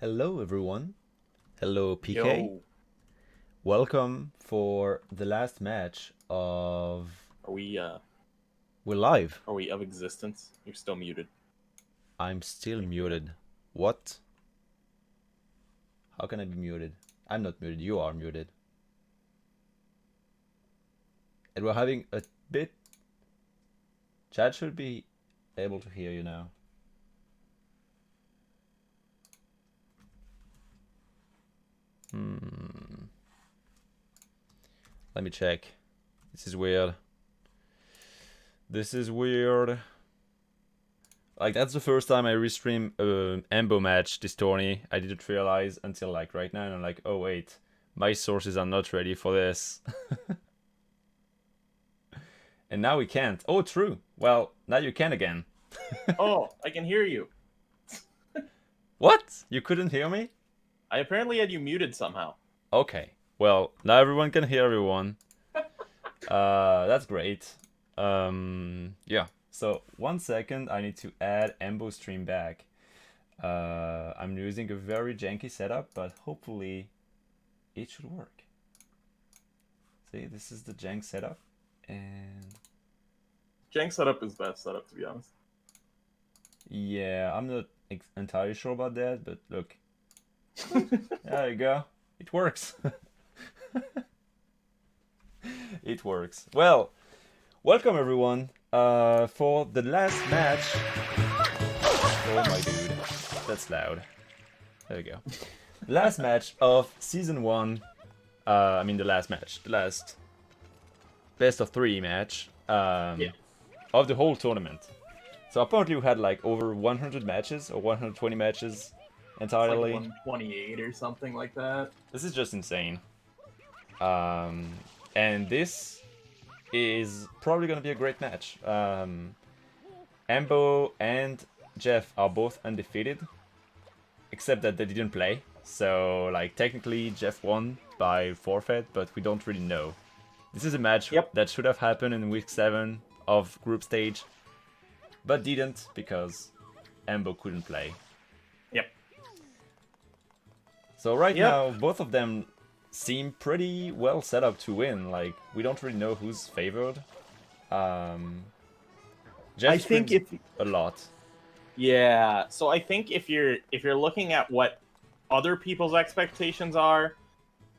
Hello, everyone. Hello, PK. Yo, Welcome for the last match of. are we uh We're live. are we of existence? You're still muted. I'm still muted. What? How can I be muted? I'm not muted. You are muted. And we're having a bit. Chad should be able to hear you now. Let me check. This is weird. This is weird. Like, that's the first time I restream an Embo match this tourney. I didn't realize until like right now, and I'm like, oh wait, my sources are not ready for this. And now we can't. Oh, true. Well, now you can again. Oh, I can hear you. What? You couldn't hear me? I apparently had you muted somehow. Okay. Well, now everyone can hear everyone. That's great. Yeah. So 1 second, I need to add Embo stream back. I'm using a very janky setup, but hopefully it should work. See, this is the jank setup, and Jank setup is best setup, to be honest. yeah, I'm not entirely sure about that, but look, there you go. It works. It works. Well, welcome everyone for the last match. Oh my dude, that's loud. There we go. Last match of season 1. I mean the last match, the last best of 3 match of the whole tournament. So apparently we had like over 100 matches or 120 matches entirely. Like 128 or something like that. This is just insane. And this is probably going to be a great match. Embo and Jeff are both undefeated, except that they didn't play. So, like, technically Jeff won by forfeit, but we don't really know. This is a match that should have happened in week 7 of group stage, but didn't because Embo couldn't play. Yep. So right now, both of them seem pretty well set up to win. Like, we don't really know who's favored. Jeff I think if a lot. Yeah, so I think if you're looking at what other people's expectations are,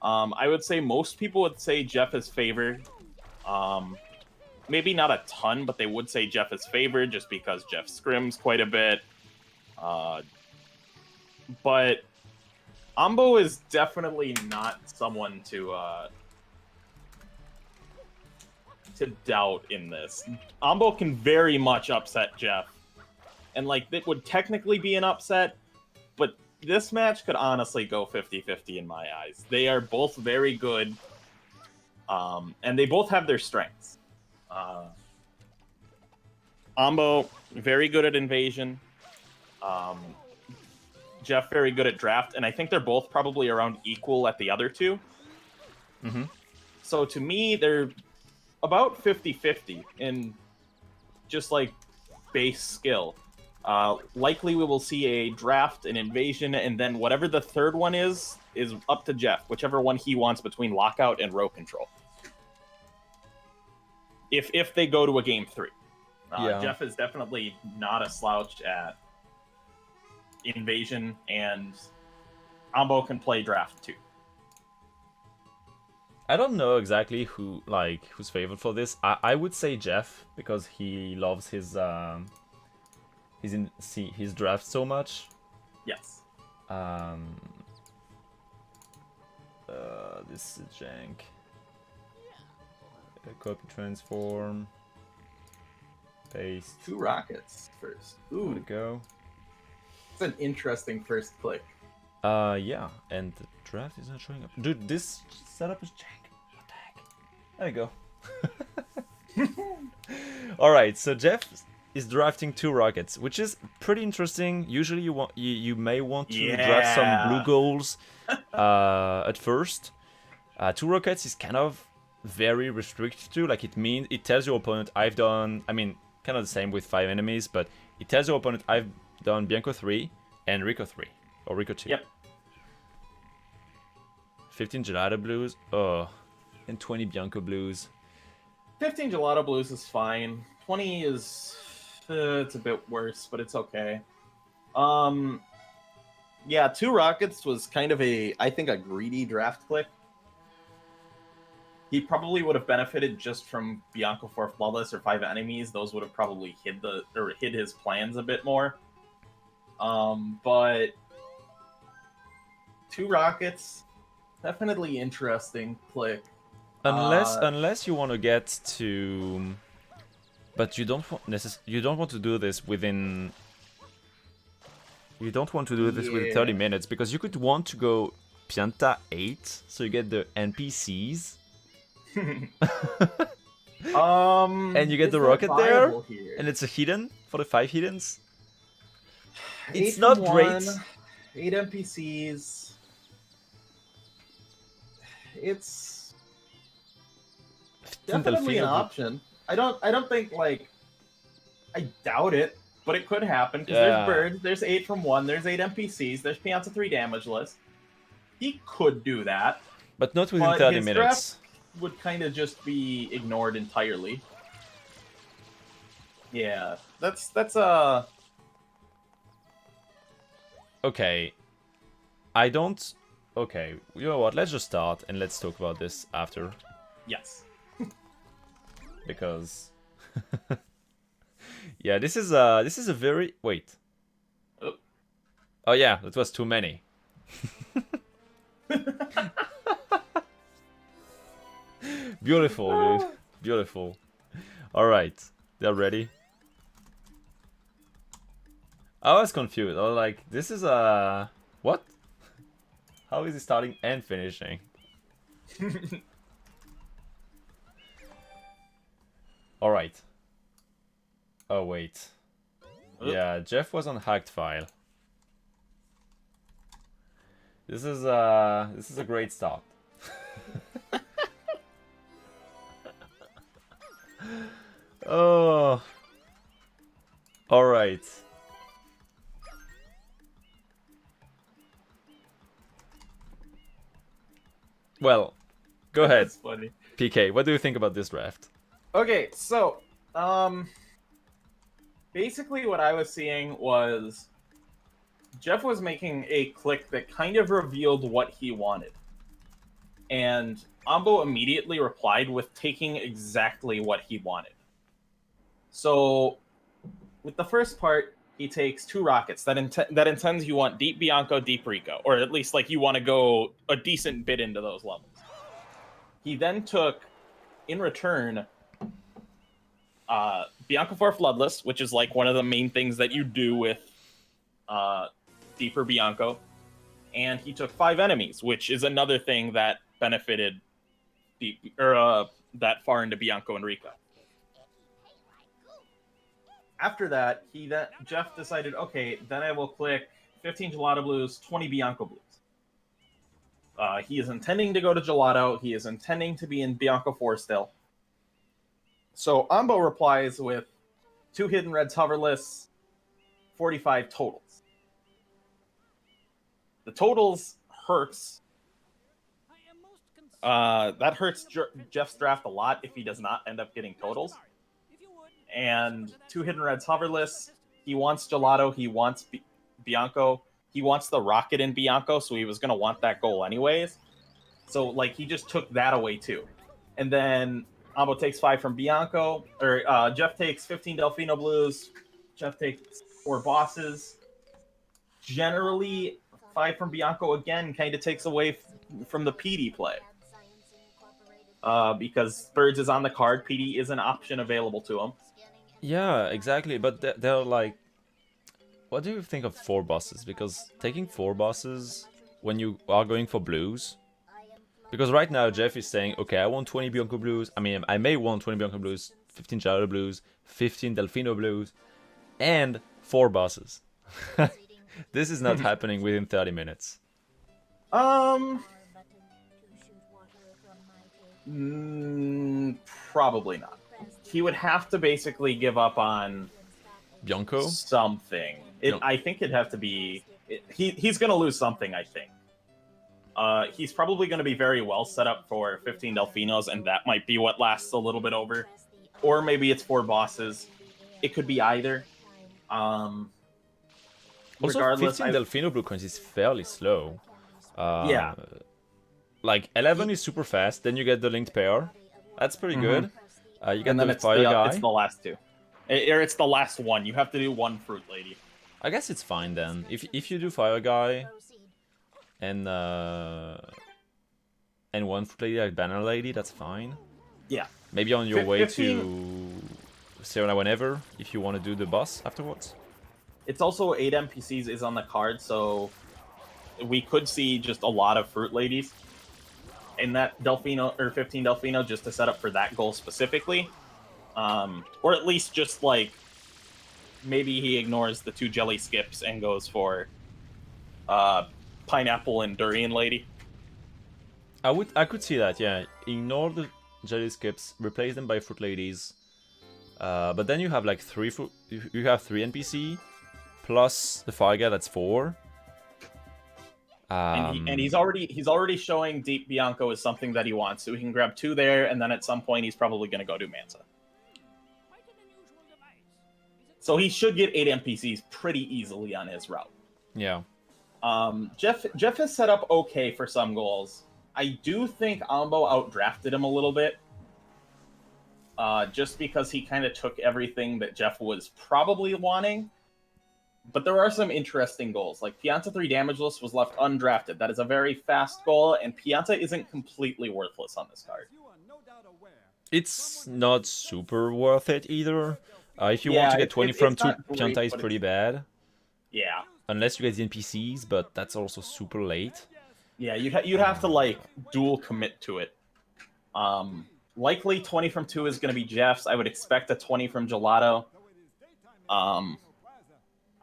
I would say most people would say Jeff is favored. Maybe not a ton, but they would say Jeff is favored just because Jeff scrims quite a bit. But Ambo is definitely not someone to doubt in this. Ambo can very much upset Jeff. And, like, it would technically be an upset, but this match could honestly go 50-50 in my eyes. They are both very good, and they both have their strengths. Ambo, very good at invasion. Jeff, very good at draft, and I think they're both probably around equal at the other two. Mm-hmm. So to me, they're about 50-50 in just, like, base skill. Likely we will see a draft, an invasion, and then whatever the third one is up to Jeff, whichever one he wants between lockout and row control. If they go to a game 3. Jeff is definitely not a slouch at invasion, and Ambo can play draft too. I don't know exactly who's favored for this. I would say Jeff because he loves his draft so much. Yes. This is jank. Copy transform. Paste. 2 rockets first. Ooh, There we go. it's an interesting first click. Yeah, and the draft is not showing up. Dude, this setup is jank. What the heck? There you go. Alright, so Jeff is drafting 2 rockets, which is pretty interesting. Usually you may want to draft some blue goals at first. 2 rockets is kind of very restricted to, like, it tells your opponent kind of the same with 5 enemies, but it tells your opponent I've done Bianco 3 and Rico 3. Or Rico 2. Yep. 15 Gelato Blues. Oh. And 20 Bianco Blues. 15 Gelato Blues is fine. 20 is... it's a bit worse, but it's okay. Yeah, 2 Rockets was kind of I think, a greedy draft click. He probably would have benefited just from Bianco 4 Flawless or 5 enemies. Those would have probably hid his plans a bit more. But 2 Rockets, definitely interesting click. Unless you want to get to, but you don't want to do this within. You don't want to do this within 30 minutes because you could want to go Pianta 8, so you get the NPCs. And you get the rocket there, and it's a hidden for the 5 hiddens. It's not great. 8 NPCs. It's definitely an option. I don't think, like, I doubt it, but it could happen because there's birds, there's 8 from 1, there's 8 NPCs, there's Pianta 3 damageless. He could do that, but not within 30 his minutes. Draft would kind of just be ignored entirely. Yeah, that's Okay. I don't... Okay, you know what, let's just start and let's talk about this after. Yes. Because... yeah, this is a very... Wait. Oh yeah, that was too many. Beautiful, dude. Beautiful. Alright, they're ready. I was confused. I was like, this is a... What? How is he starting and finishing? Alright. Oh, wait. Yeah, Jeff was on hacked file. This is a great start. Oh. Alright. Well, go ahead. That's funny. PK, what do you think about this draft? Okay, so, basically what I was seeing was Jeff was making a click that kind of revealed what he wanted. And Ambo immediately replied with taking exactly what he wanted. So, with the first part, he takes 2 rockets. That intends you want Deep Bianco, Deep Rico. Or at least, like, you want to go a decent bit into those levels. He then took, in return, Bianco 4 Floodless, which is, like, one of the main things that you do with Deeper Bianco. And he took 5 enemies, which is another thing that benefited that far into Bianco and Rico. After that, Jeff decided, okay, then I will click 15 Gelato Blues, 20 Bianco Blues. He is intending to go to Gelato. He is intending to be in Bianco 4 still. So Ambo replies with 2 Hidden Reds hoverless, 45 totals. The totals hurts. That hurts Jeff's draft a lot if he does not end up getting totals. And 2 Hidden Reds hoverless. He wants Gelato. He wants Bianco. He wants the rocket in Bianco, so he was going to want that goal anyways. So, like, he just took that away too. And then Ambo takes 5 from Bianco. Or Jeff takes 15 Delfino Blues. Jeff takes 4 bosses. Generally, 5 from Bianco again kind of takes away from the PD play. Because Birds is on the card, PD is an option available to him. Yeah, exactly. But they're like, what do you think of 4 bosses? Because taking 4 bosses when you are going for blues, because right now Jeff is saying, okay, I want 20 Bianco Blues. I mean, I may want 20 Bianco Blues, 15 Gelato Blues, 15 Delfino Blues, and 4 bosses. This is not happening within 30 minutes. Probably not. He would have to basically give up on Bianco? something. No. I think it'd have to be... He's going to lose something, I think. He's probably going to be very well set up for 15 Delfinos, and that might be what lasts a little bit over. Or maybe it's 4 bosses. It could be either. Also, Regardless, 15 Delfino blue coins is fairly slow. Yeah. Like 11 is super fast. Then you get the linked pair. That's pretty good. You get And then the it's fire guy. it's the last 2. Or it's the last one. You have to do 1 fruit lady. I guess it's fine then. If you do fire guy and 1 fruit lady like banner lady, that's fine. Yeah. Maybe on your way 15... to Serena whenever, if you want to do the boss afterwards. It's also 8 NPCs is on the card, so we could see just a lot of fruit ladies in that Delfino or 15 Delfino just to set up for that goal specifically. Or at least just like maybe he ignores the 2 jelly skips and goes for pineapple and durian lady. I could see that, yeah. Ignore the jelly skips, replace them by fruit ladies. But then you have like 3 you have 3 NPC plus the fire guy, that's 4. And he's already showing Deep Bianco is something that he wants, so he can grab 2 there, and then at some point he's probably going to go do Mansa. So he should get 8 NPCs pretty easily on his route. Yeah. Jeff has set up okay for some goals. I do think Ambo outdrafted him a little bit. Just because he kind of took everything that Jeff was probably wanting. But there are some interesting goals. Like, Pianta 3 Damageless was left undrafted. That is a very fast goal, and Pianta isn't completely worthless on this card. It's not super worth it either. If you want to get 20 from 2, Pianta is pretty bad. Yeah. Unless you get the NPCs, but that's also super late. Yeah, you'd have to, like, dual commit to it. Likely 20 from 2 is going to be Jeff's. I would expect a 20 from Gelato.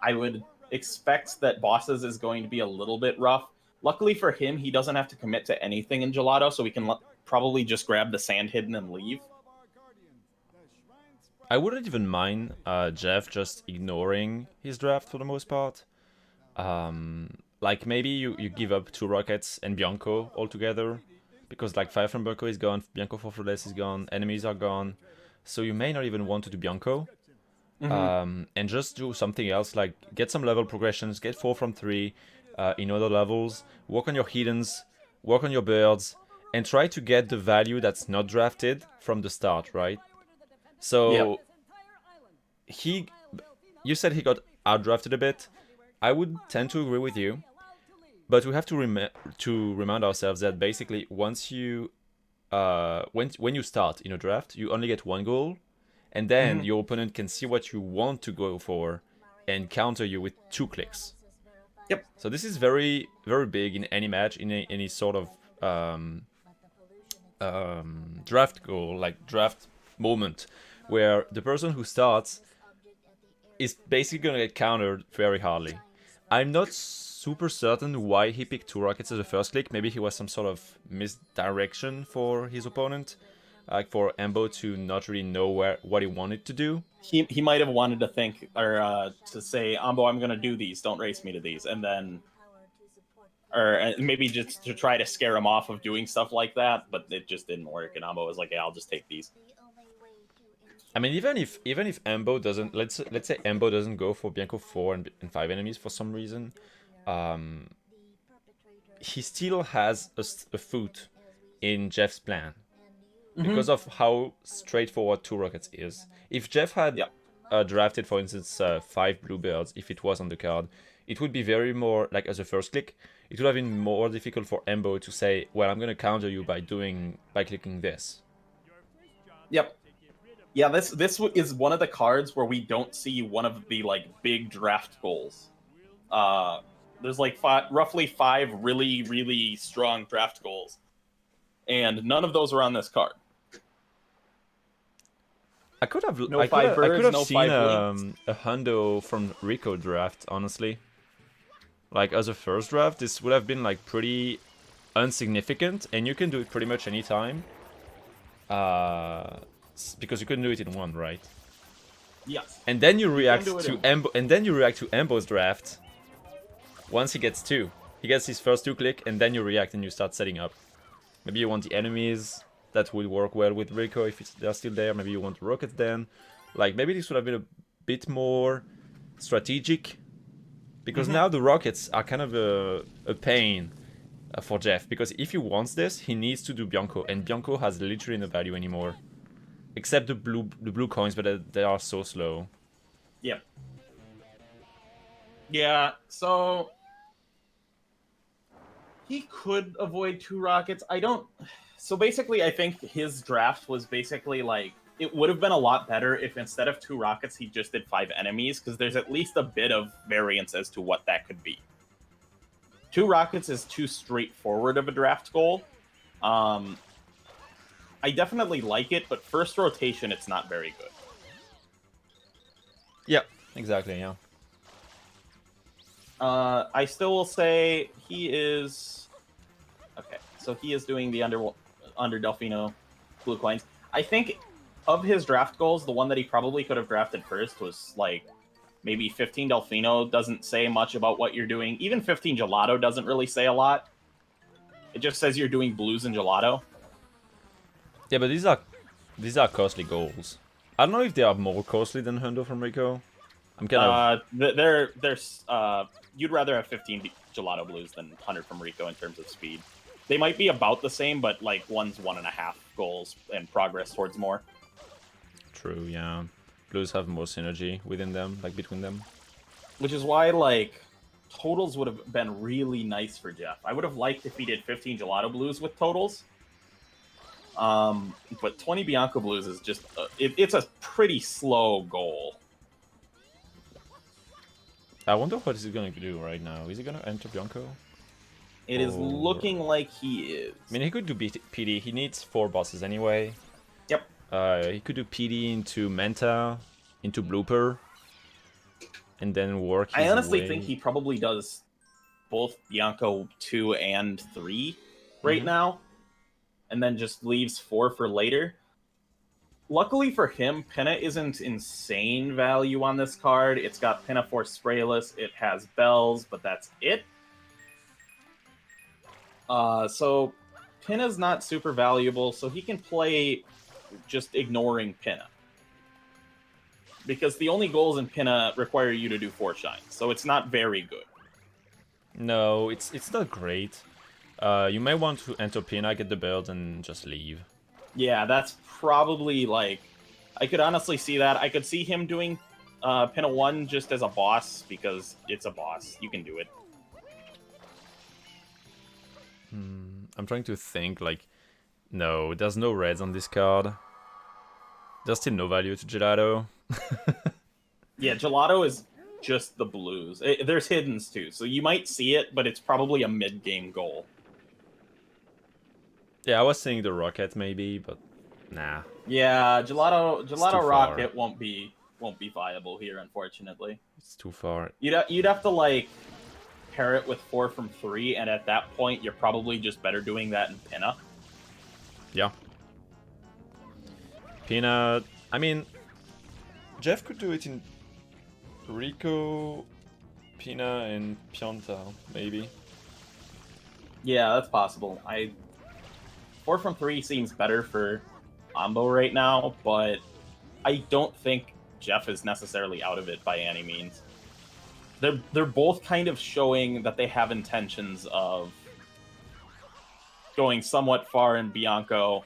I would expect that Bosses is going to be a little bit rough. Luckily for him, he doesn't have to commit to anything in Gelato, so we can probably just grab the Sand Hidden and leave. I wouldn't even mind Jeff just ignoring his draft for the most part. Like maybe you give up 2 Rockets and Bianco altogether, because like 5 from Bianco is gone, Bianco for Flawless is gone, enemies are gone, so you may not even want to do Bianco. And just do something else, like get some level progressions, get 4 from 3 in other levels, work on your Hiddens, work on your birds, and try to get the value that's not drafted from the start, right? So, you said he got outdrafted a bit. I would tend to agree with you, but we have to remind ourselves that basically once you, when you start in a draft, you only get 1 goal, and then your opponent can see what you want to go for and counter you with 2 clicks. Yep. So this is very, very big in any match, in any sort of draft goal, like draft moment, where the person who starts is basically going to get countered very hardly. I'm not super certain why he picked 2 Rockets as a first click. Maybe he was some sort of misdirection for his opponent. Like for Embo to not really know what he wanted to do. He might have wanted to think, or to say, Ambo, I'm going to do these, don't race me to these, and then... Or maybe just to try to scare him off of doing stuff like that, but it just didn't work, and Ambo was like, yeah, I'll just take these. I mean, even if Embo doesn't, let's say Embo doesn't go for Bianco 4 and 5 enemies for some reason, he still has a foot in Jeff's plan. Because of how straightforward 2 Rockets is. If Jeff had drafted, for instance, 5 Bluebirds, if it was on the card, it would be very more, like as a first click, it would have been more difficult for Embo to say, well, I'm going to counter you by clicking this. Yep. Yeah, this is one of the cards where we don't see one of the, like, big draft goals. There's, like, roughly 5 really, really strong draft goals. And none of those are on this card. I could have No 5 birds, I could have no seen 5 a hundo from Rico draft, honestly. Like as a first draft, this would have been like pretty insignificant, and you can do it pretty much anytime. Because you couldn't do it in 1, right? Yes. And then you react do it to in- Embo's draft. Once he gets 2. He gets his first 2 click, and then you react and you start setting up. Maybe you want the enemies. That would work well with Rico if they're still there. Maybe you want the rockets then. Like, maybe this would have been a bit more strategic. Because now the rockets are kind of a pain for Jeff. Because if he wants this, he needs to do Bianco. And Bianco has literally no value anymore. Except the blue coins, but they are so slow. Yep. Yeah, so he could avoid 2 rockets. I don't. So basically, I think his draft was basically like it would have been a lot better if instead of 2 rockets, he just did 5 enemies, because there's at least a bit of variance as to what that could be. 2 rockets is too straightforward of a draft goal. I definitely like it, but first rotation, it's not very good. Yeah, exactly, yeah. I still will say he is... Okay, so he is doing the under Delfino blue coins. I think of his draft goals, the one that he probably could have drafted first was, like, maybe 15 Delfino doesn't say much about what you're doing. Even 15 Gelato doesn't really say a lot. It just says you're doing blues and Gelato. Yeah, but these are costly goals. I don't know if they are more costly than Hundo from Rico. I'm kind of... You'd rather have 15 Gelato blues than 100 from Rico in terms of speed. They might be about the same, but like one's 1.5 goals and progress towards more. True, yeah. Blues have more synergy within them, like between them. Which is why, like, totals would have been really nice for Jeff. I would have liked if he did 15 Gelato blues with totals. But 20 Bianco blues is just... it's a pretty slow goal. I wonder what he's going to do right now. Is he going to enter Bianco? It is looking like he is. I mean, he could do PD. He needs 4 bosses anyway. Yep. He could do PD into Manta, into Blooper, and then work his I honestly way. think he probably does both Bianco 2 and 3 right now, and then just leaves 4 for later. Luckily for him, Pinna isn't insane value on this card. It's got Pinna Force Sprayless, it has Bells, but that's it. So Pinna's not super valuable, so he can play just ignoring Pinna. Because the only goals in Pinna require you to do 4 shines, so it's not very good. No, it's not great. You may want to enter Pinna, get the build, and just leave. Yeah, that's probably, like... I could honestly see that. I could see him doing Pinna 1 just as a boss, because it's a boss. You can do it. I'm trying to think, like... No, there's no reds on this card. There's still no value to Gelato. Yeah, Gelato is just the blues. There's hiddens, too, so you might see it, but it's probably a mid-game goal. Yeah, I was saying the rocket maybe, but nah. Yeah, Gelato far. Rocket won't be viable here, unfortunately. It's too far. You'd have to, like, pair it with 4 from 3, and at that point, you're probably just better doing that in Pinna. Yeah. Pinna... I mean... Jeff could do it in Rico, Pinna, and Pianta, maybe. Yeah, that's possible. 4 from 3 seems better for Ambo right now, but I don't think Jeff is necessarily out of it by any means. They're both kind of showing that they have intentions of going somewhat far in Bianco,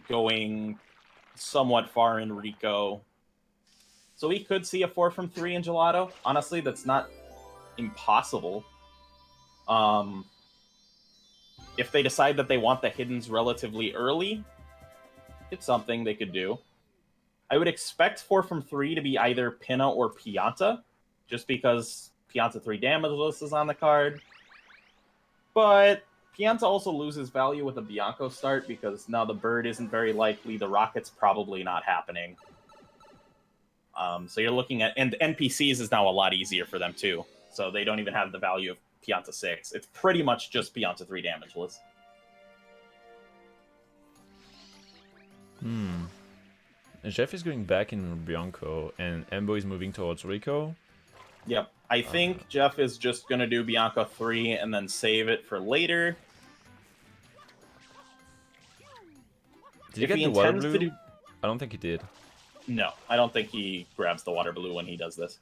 going somewhat far in Rico. So we could see a 4 from 3 in Gelato. Honestly, that's not impossible. If they decide that they want the hiddens relatively early, it's something they could do. I would expect 4 from 3 to be either Pinna or Pianta, just because Pianta 3 damageless is on the card. But Pianta also loses value with a Bianco start, because now the bird isn't very likely, the rocket's probably not happening. So you're looking at... And NPCs is now a lot easier for them, too. So they don't even have the value of Pianta 6. It's pretty much just Pianta 3 damageless. Jeff is going back in Bianco, and Embo is moving towards Rico. Yep. I think Jeff is just going to do Bianco 3 and then save it for later. Did you get the water blue? I don't think he did. No, I don't think he grabs the water blue when he does this.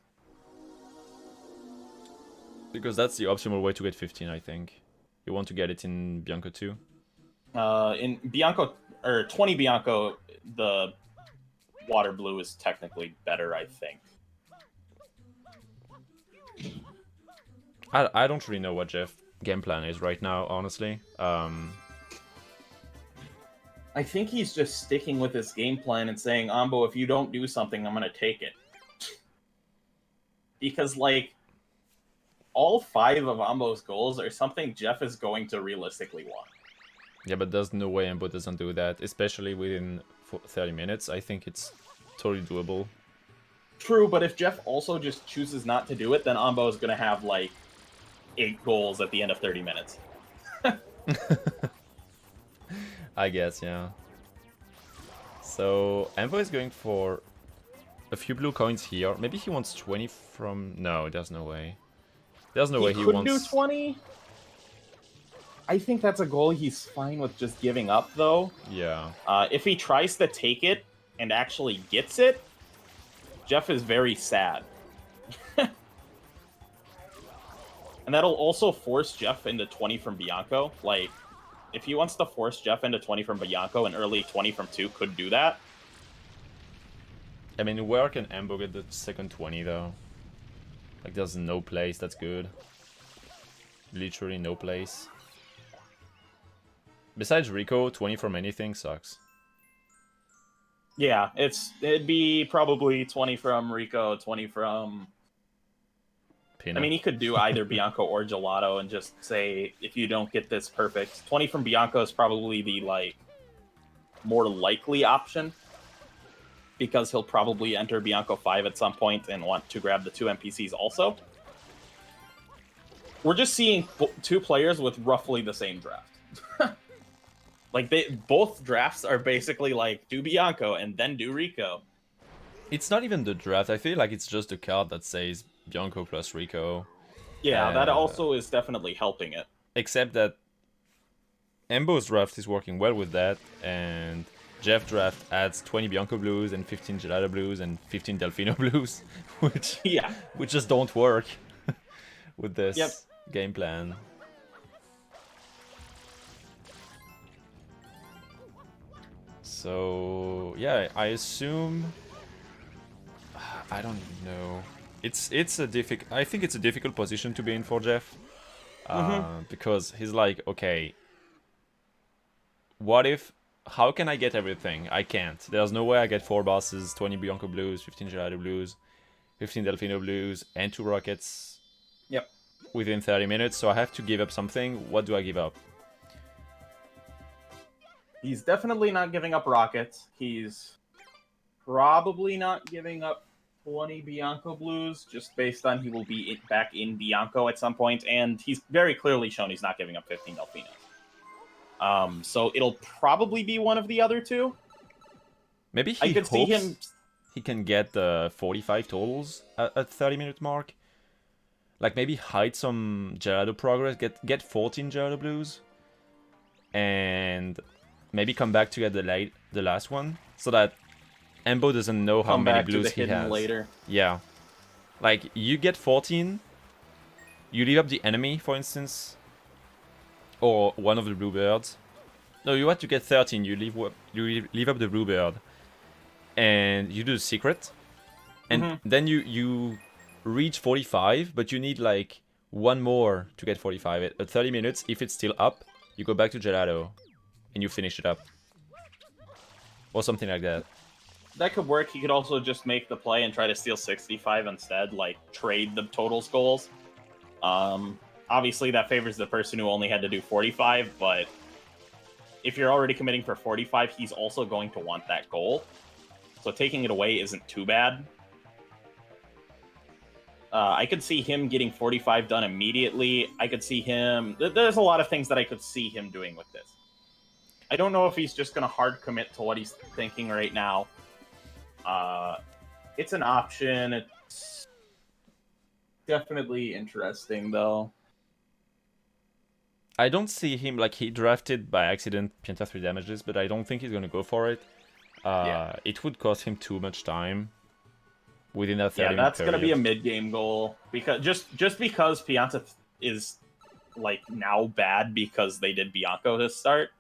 Because that's the optimal way to get 15, I think. You want to get it in Bianco 2? In Bianco, or 20 Bianco, the water blue is technically better, I think. I don't really know what Jeff game plan is right now, honestly. I think he's just sticking with his game plan and saying, Ambo, if you don't do something, I'm going to take it. Because, like, all 5 of Ambo's goals are something Jeff is going to realistically want. Yeah, but there's no way Embo doesn't do that, especially within 30 minutes. I think it's totally doable. True, but if Jeff also just chooses not to do it, then Ambo is going to have, like, 8 goals at the end of 30 minutes. I guess, yeah. So, Embo is going for a few blue coins here. Maybe he wants 20 from... No, there's no way. There's no way he wants... He could do 20? I think that's a goal he's fine with just giving up, though. Yeah. If he tries to take it and actually gets it, Jeff is very sad. And that'll also force Jeff into 20 from Bianco. Like, if he wants to force Jeff into 20 from Bianco, an early 20 from 2 could do that. I mean, where can Embo get the second 20, though? Like, there's no place that's good. Literally no place. Besides Rico, 20 from anything sucks. Yeah, it'd be probably 20 from Rico, 20 from... Pina. I mean, he could do either Bianco or Gelato and just say, if you don't get this perfect, 20 from Bianco is probably the, like, more likely option. Because he'll probably enter Bianco 5 at some point and want to grab the 2 NPCs also. We're just seeing 2 players with roughly the same draft. Like, both drafts are basically like, do Bianco and then do Rico. It's not even the draft. I feel like it's just a card that says Bianco plus Rico. Yeah, that also is definitely helping it. Except that Embo's draft is working well with that, and Jeff draft adds 20 Bianco blues and 15 Gelato blues and 15 Delfino blues, which just don't work with this game plan. So yeah, I assume. I don't know. It's a I think it's a difficult position to be in for Jeff, because he's like, okay, what if? How can I get everything? I can't. There's no way I get 4 bosses, 20 Bianco blues, 15 Gelato blues, 15 Delfino blues, and 2 rockets. Yep. Within 30 minutes, so I have to give up something. What do I give up? He's definitely not giving up rockets. He's probably not giving up 20 Bianco blues, just based on he will be back in Bianco at some point, and he's very clearly shown he's not giving up 15 Delfinos. So it'll probably be one of the other 2. Maybe he hopes he can get the 45 totals at 30-minute mark. Like, maybe hide some Gelato progress, get 14 Gelato blues, and maybe come back to get the last one, so that Embo doesn't know how many blues he has. Later. Yeah. Like, you get 14, you leave up the enemy, for instance, or one of the bluebirds. No, you want to get 13, you leave up the bluebird, and you do the secret, and then you reach 45, but you need like 1 more to get 45. At 30 minutes, if it's still up, you go back to Gelato, and you finish it up. Or something like that. That could work. He could also just make the play and try to steal 65 instead, like trade the totals goals. Obviously, that favors the person who only had to do 45, but if you're already committing for 45, he's also going to want that goal. So taking it away isn't too bad. I could see him getting 45 done immediately. I could see him... There's a lot of things that I could see him doing with this. I don't know if he's just going to hard commit to what he's thinking right now. It's an option. It's definitely interesting, though. I don't see him, like, he drafted by accident Pianta 3 damages, but I don't think he's gonna go for it. Yeah. It would cost him too much time within that 30 Yeah, minute that's period. gonna be a mid-game goal because just because Pianta is like now bad because they did Bianco to start.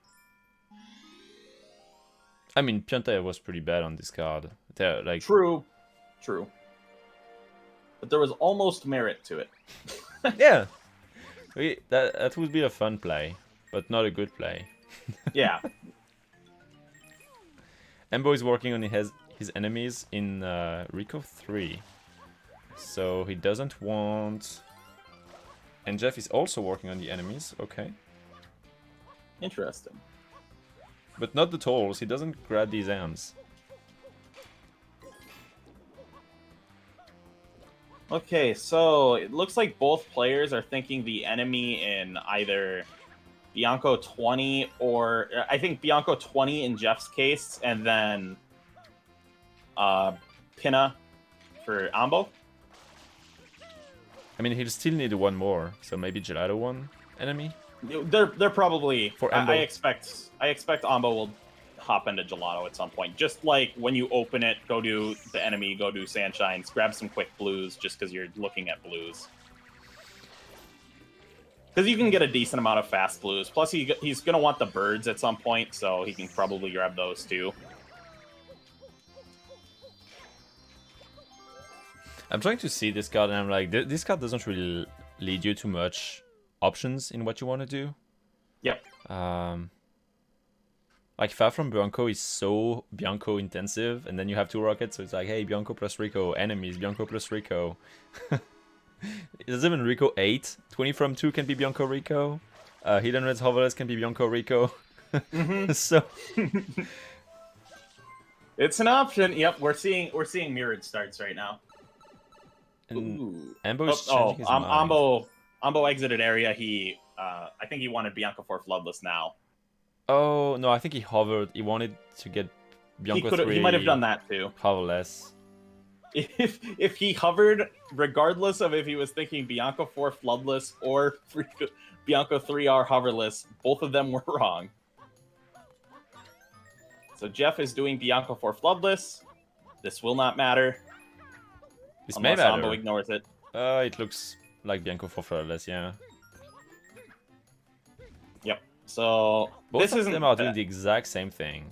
I mean, Pianta was pretty bad on this card. Like, True. But there was almost merit to it. yeah, that would be a fun play, but not a good play. Yeah. Embo is working on his enemies in Rico 3. So he doesn't want... And Jeff is also working on the enemies, okay. Interesting. But not the tolls, he doesn't grab these amps. Okay, so it looks like both players are thinking the enemy in either Bianco 20 or... I think Bianco 20 in Jeff's case, and then Pinna for Ambo. I mean, he'll still need one more, so maybe Gelato one enemy? They're probably... For I Embo. I expect Ambo will hop into Gelato at some point. Just like when you open it, go do the enemy, go do Sunshines, grab some quick blues just because you're looking at blues. Because you can get a decent amount of fast blues. Plus, he's going to want the birds at some point, so he can probably grab those too. I'm trying to see this card, and I'm like, this card doesn't really lead you to much options in what you want to do. Yep. Like, Far From Bianco is so Bianco intensive, and then you have two rockets, so it's like, hey, Bianco plus Rico, enemies, Bianco plus Rico. There's even Rico 8. 20 from 2 can be Bianco Rico. Hidden Red's Hoverless can be Bianco Rico. So it's an option. Yep, we're seeing mirrored starts right now. And Ambo is changing his mind. Ambo exited area. I think he wanted Bianco for Floodless now. Oh no, I think he hovered. He wanted to get Bianco 3. He might have done that too. Hoverless. If he hovered, regardless of if he was thinking Bianco 4 Floodless or Bianco 3R Hoverless, both of them were wrong. So Jeff is doing Bianco 4 Floodless. This will not matter. This may matter. Ambo ignores it. It looks like Bianco 4 Floodless, yeah. Yep. So both of them are doing the exact same thing.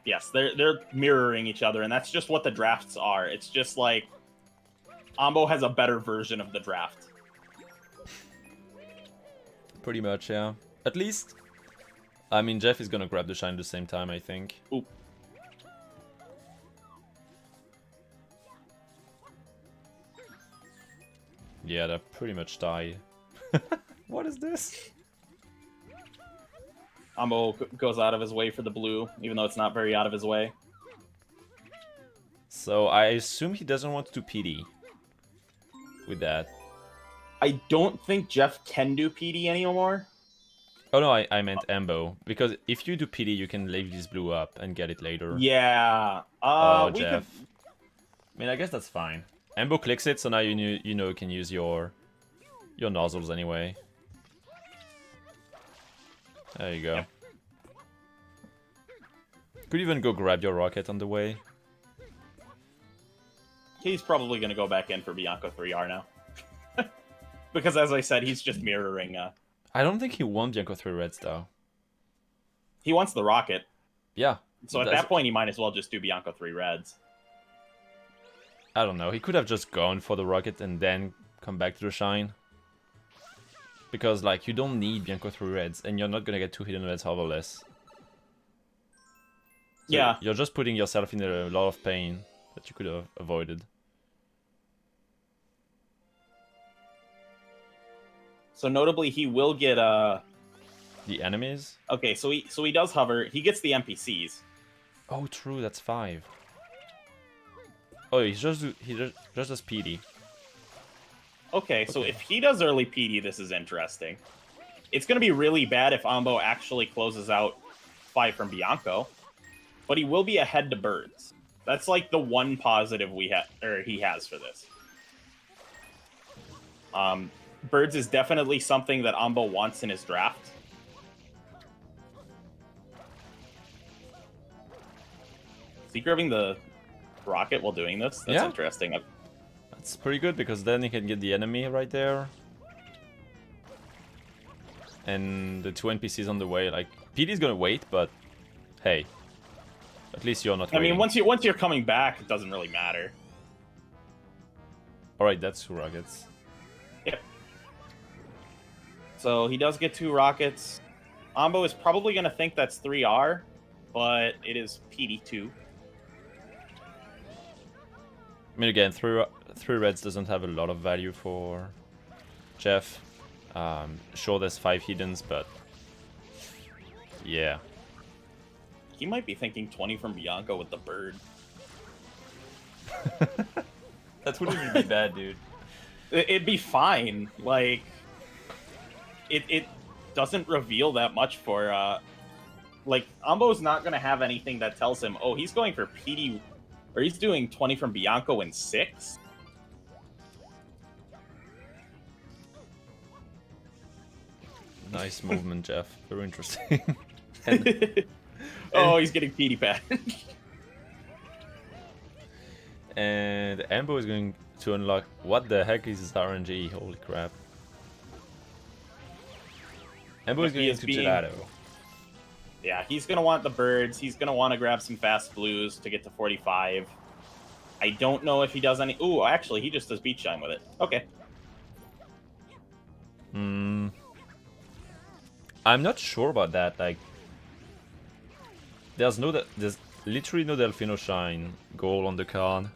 Yes, they're mirroring each other, and that's just what the drafts are. It's just like Ambo has a better version of the draft. Pretty much, yeah. At least, I mean, Jeff is gonna grab the shine at the same time, I think. Ooh. Yeah, they're pretty much tied. What is this? Ambo goes out of his way for the blue, even though it's not very out of his way. So I assume he doesn't want to do PD with that. I don't think Jeff can do PD anymore. Oh no, I meant Embo. Because if you do PD, you can leave this blue up and get it later. Yeah. Jeff. I mean, I guess that's fine. Embo clicks it, so now you know you can use your nozzles anyway. There you go. Yep. Could even go grab your rocket on the way. He's probably going to go back in for Bianco 3R now. Because as I said, he's just mirroring... I don't think he won Bianco 3 Reds, though. He wants the rocket. Yeah. So at that point, he might as well just do Bianco 3 Reds. I don't know. He could have just gone for the rocket and then come back to the shine. Because, like, you don't need Bianco 3 Reds, and you're not gonna get 2 Hidden Reds hoverless. So yeah. You're just putting yourself in a lot of pain that you could have avoided. So notably, he will get the enemies. Okay, so he does hover. He gets the NPCs. Oh, true. That's 5. Oh, he just does PD. Okay, so if he does early PD, this is interesting. It's going to be really bad if Ambo actually closes out 5 from Bianco, but he will be ahead to birds. That's like the one positive he has for this. Birds is definitely something that Ambo wants in his draft. Is he grabbing the rocket while doing this? That's interesting. That's pretty good, because then he can get the enemy right there. And the 2 NPCs on the way. Like, PD's gonna wait, but hey. At least you're not waiting. I mean, once you're coming back, it doesn't really matter. Alright, that's 2 rockets. Yep. So he does get 2 rockets. Ambo is probably going to think that's 3R, but it is PD2. I mean, again, 3 reds doesn't have a lot of value for Jeff. Sure, there's 5 hiddens, but yeah. He might be thinking 20 from Bianco with the bird. That wouldn't even be bad, dude. It'd be fine. Like, it doesn't reveal that much for, like, Ambo's not going to have anything that tells him, oh, he's going for PD, or he's doing 20 from Bianco in 6? Nice movement, Jeff. Very interesting. And, oh, he's getting PD pad. and Embo is going to unlock... What the heck is this RNG? Holy crap. Embo is going into Gelato. Yeah, he's going to want the birds. He's going to want to grab some fast blues to get to 45. I don't know if he does any... Ooh, actually, he just does Beach Shine with it. Okay. I'm not sure about that. Like, there's literally no Delfino Shine goal on the card.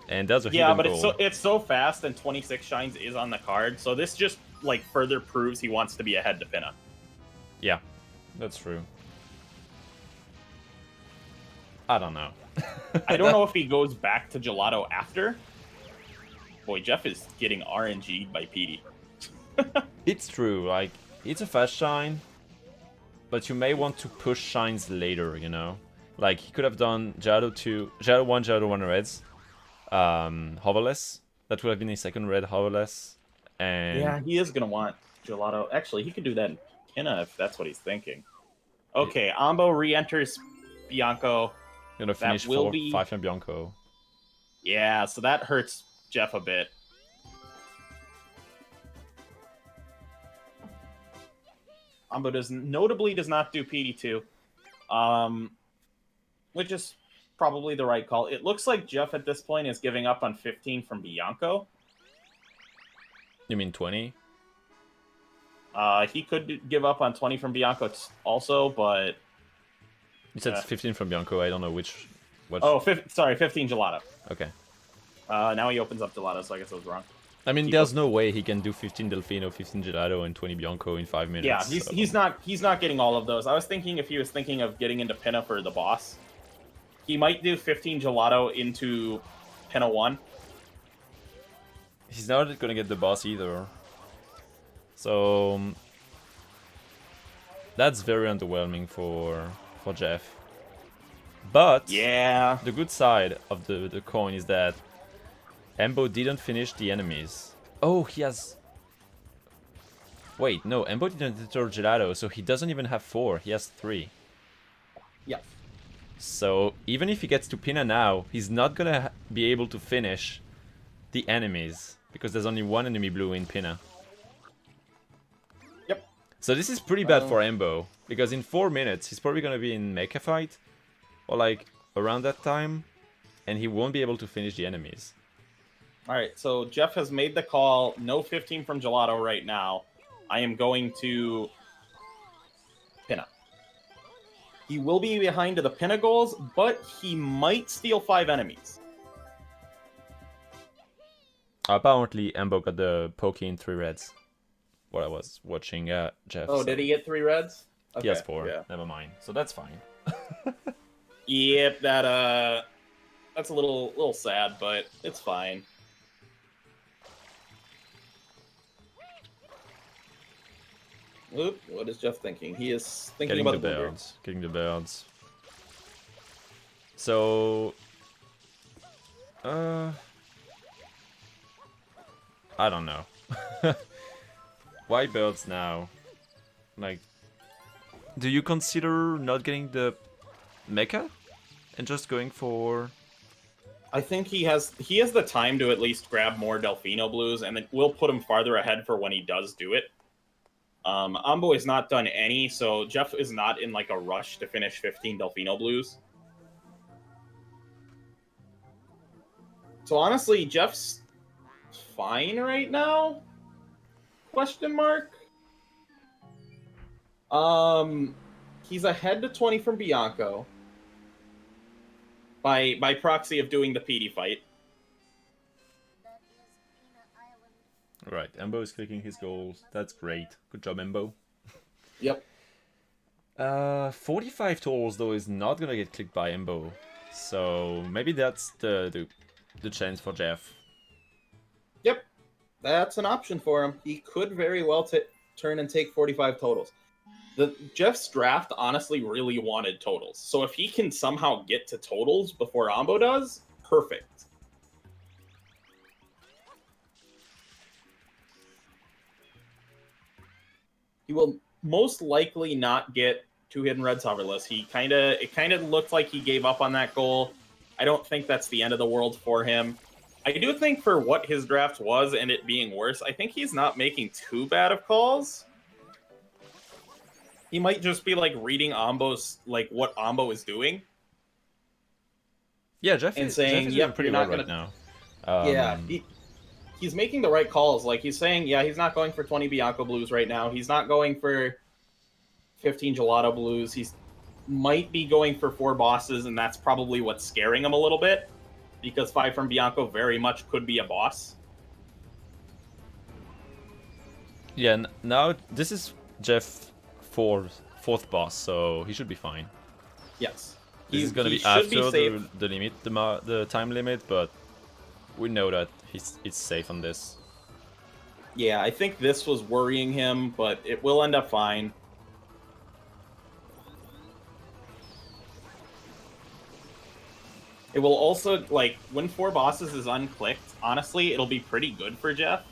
And there's a hidden but goal. it's so fast, and 26 shines is on the card. So this just like further proves he wants to be ahead to Pinna. Yeah, that's true. I don't know. I don't know if he goes back to Gelato after. Boy, Jeff is getting RNG'd by PD. It's true. Like, it's a fast shine, but you may want to push shines later. You know, like he could have done Gelato 2, Gelato 1, Gelato 1 reds. Hoverless. That would have been a second red hoverless. And yeah, he is gonna want Gelato. Actually, he could do that in Pinna if that's what he's thinking. Okay, Ambo re-enters Bianco. Gonna finish 5 and Bianco. Yeah, so that hurts Jeff a bit. Ambo notably does not do PD2, which is probably the right call. It looks like Jeff at this point is giving up on 15 from Bianco. You mean 20? He could give up on 20 from Bianco also, but... You said 15 from Bianco, I don't know which... Oh, sorry, 15 Gelato. Okay. Now he opens up Gelato, so I guess I was wrong. I mean, there's no way he can do 15 Delfino, 15 Gelato, and 20 Bianco in 5 minutes. Yeah, so. he's not getting all of those. I was thinking if he was thinking of getting into Pinna for the boss, he might do 15 Gelato into Pinna 1. He's not gonna get the boss either. So... that's very underwhelming for Jeff. But yeah, the good side of the coin is that Embo didn't finish the enemies. Oh, he has... Wait, no, Embo didn't enter Gelato, so he doesn't even have 4, he has 3. Yeah. So, even if he gets to Pinna now, he's not gonna be able to finish the enemies, because there's only 1 enemy blue in Pinna. Yep. So this is pretty bad for Embo, because in 4 minutes, he's probably gonna be in Mecha Fight, or like, around that time, and he won't be able to finish the enemies. Alright, so Jeff has made the call, no 15 from Gelato right now. I am going to Pinna. He will be behind to the Pinna goals, but he might steal 5 enemies. Apparently, Embo got the Pokey in 3 reds. What I was watching Jeff. Oh, did he get 3 reds? Okay. He has 4, yeah. Never mind. So that's fine. Yep, that's a little sad, but it's fine. Oop, what is Jeff thinking? He is thinking about the birds. Getting the birds. So, I don't know. Why birds now? Like, do you consider not getting the mecha and just going for? I think he has the time to at least grab more Delfino Blues, and it will put him farther ahead for when he does do it. Ambo has not done any, so Jeff is not in like a rush to finish 15 Delfino Blues. So honestly, Jeff's fine right now? Question mark. He's ahead to 20 from Bianco by proxy of doing the PD fight. Right, Embo is clicking his goals. That's great. Good job, Embo. Yep. 45 totals though is not gonna get clicked by Embo, so maybe that's the chance for Jeff. Yep, that's an option for him. He could very well turn and take 45 totals. Jeff's draft honestly really wanted totals, so if he can somehow get to totals before Ambo does, perfect. He will most likely not get 2 Hidden Reds hoverless. It kind of looked like he gave up on that goal. I don't think that's the end of the world for him. I do think for what his draft was and it being worse, I think he's not making too bad of calls. He might just be like reading Ambo's like what Ambo is doing. Yeah, Jeff and is, saying, Jeff is "Yep, doing pretty you're well not right gonna." now. Yeah, he's making the right calls. Like he's saying, yeah, he's not going for 20 Bianco Blues right now. He's not going for 15 Gelato Blues. He's might be going for 4 bosses, and that's probably what's scaring him a little bit, because 5 from Bianco very much could be a boss. Yeah, now this is Jeff fourth boss, so he should be fine. Yes. This is gonna be after the limit, the time limit, but we know that it's safe on this. Yeah, I think this was worrying him, but it will end up fine. It will also, like, when 4 bosses is unclicked, honestly, it'll be pretty good for Jeff,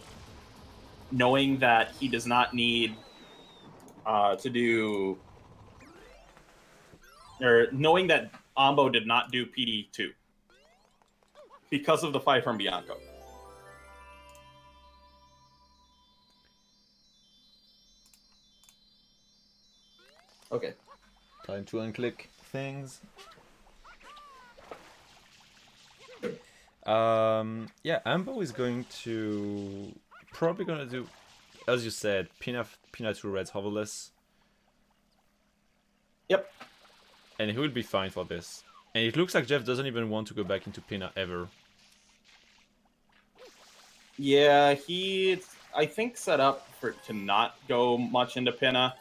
knowing that he does not need to do... Or knowing that Ambo did not do PD2 because of the 5 from Bianco. Okay. Time to unclick things. Yeah, Ambo is probably gonna do, as you said, Pina 2 Reds hoverless. Yep. And he will be fine for this. And it looks like Jeff doesn't even want to go back into Pina ever. Yeah, I think, set up to not go much into Pina.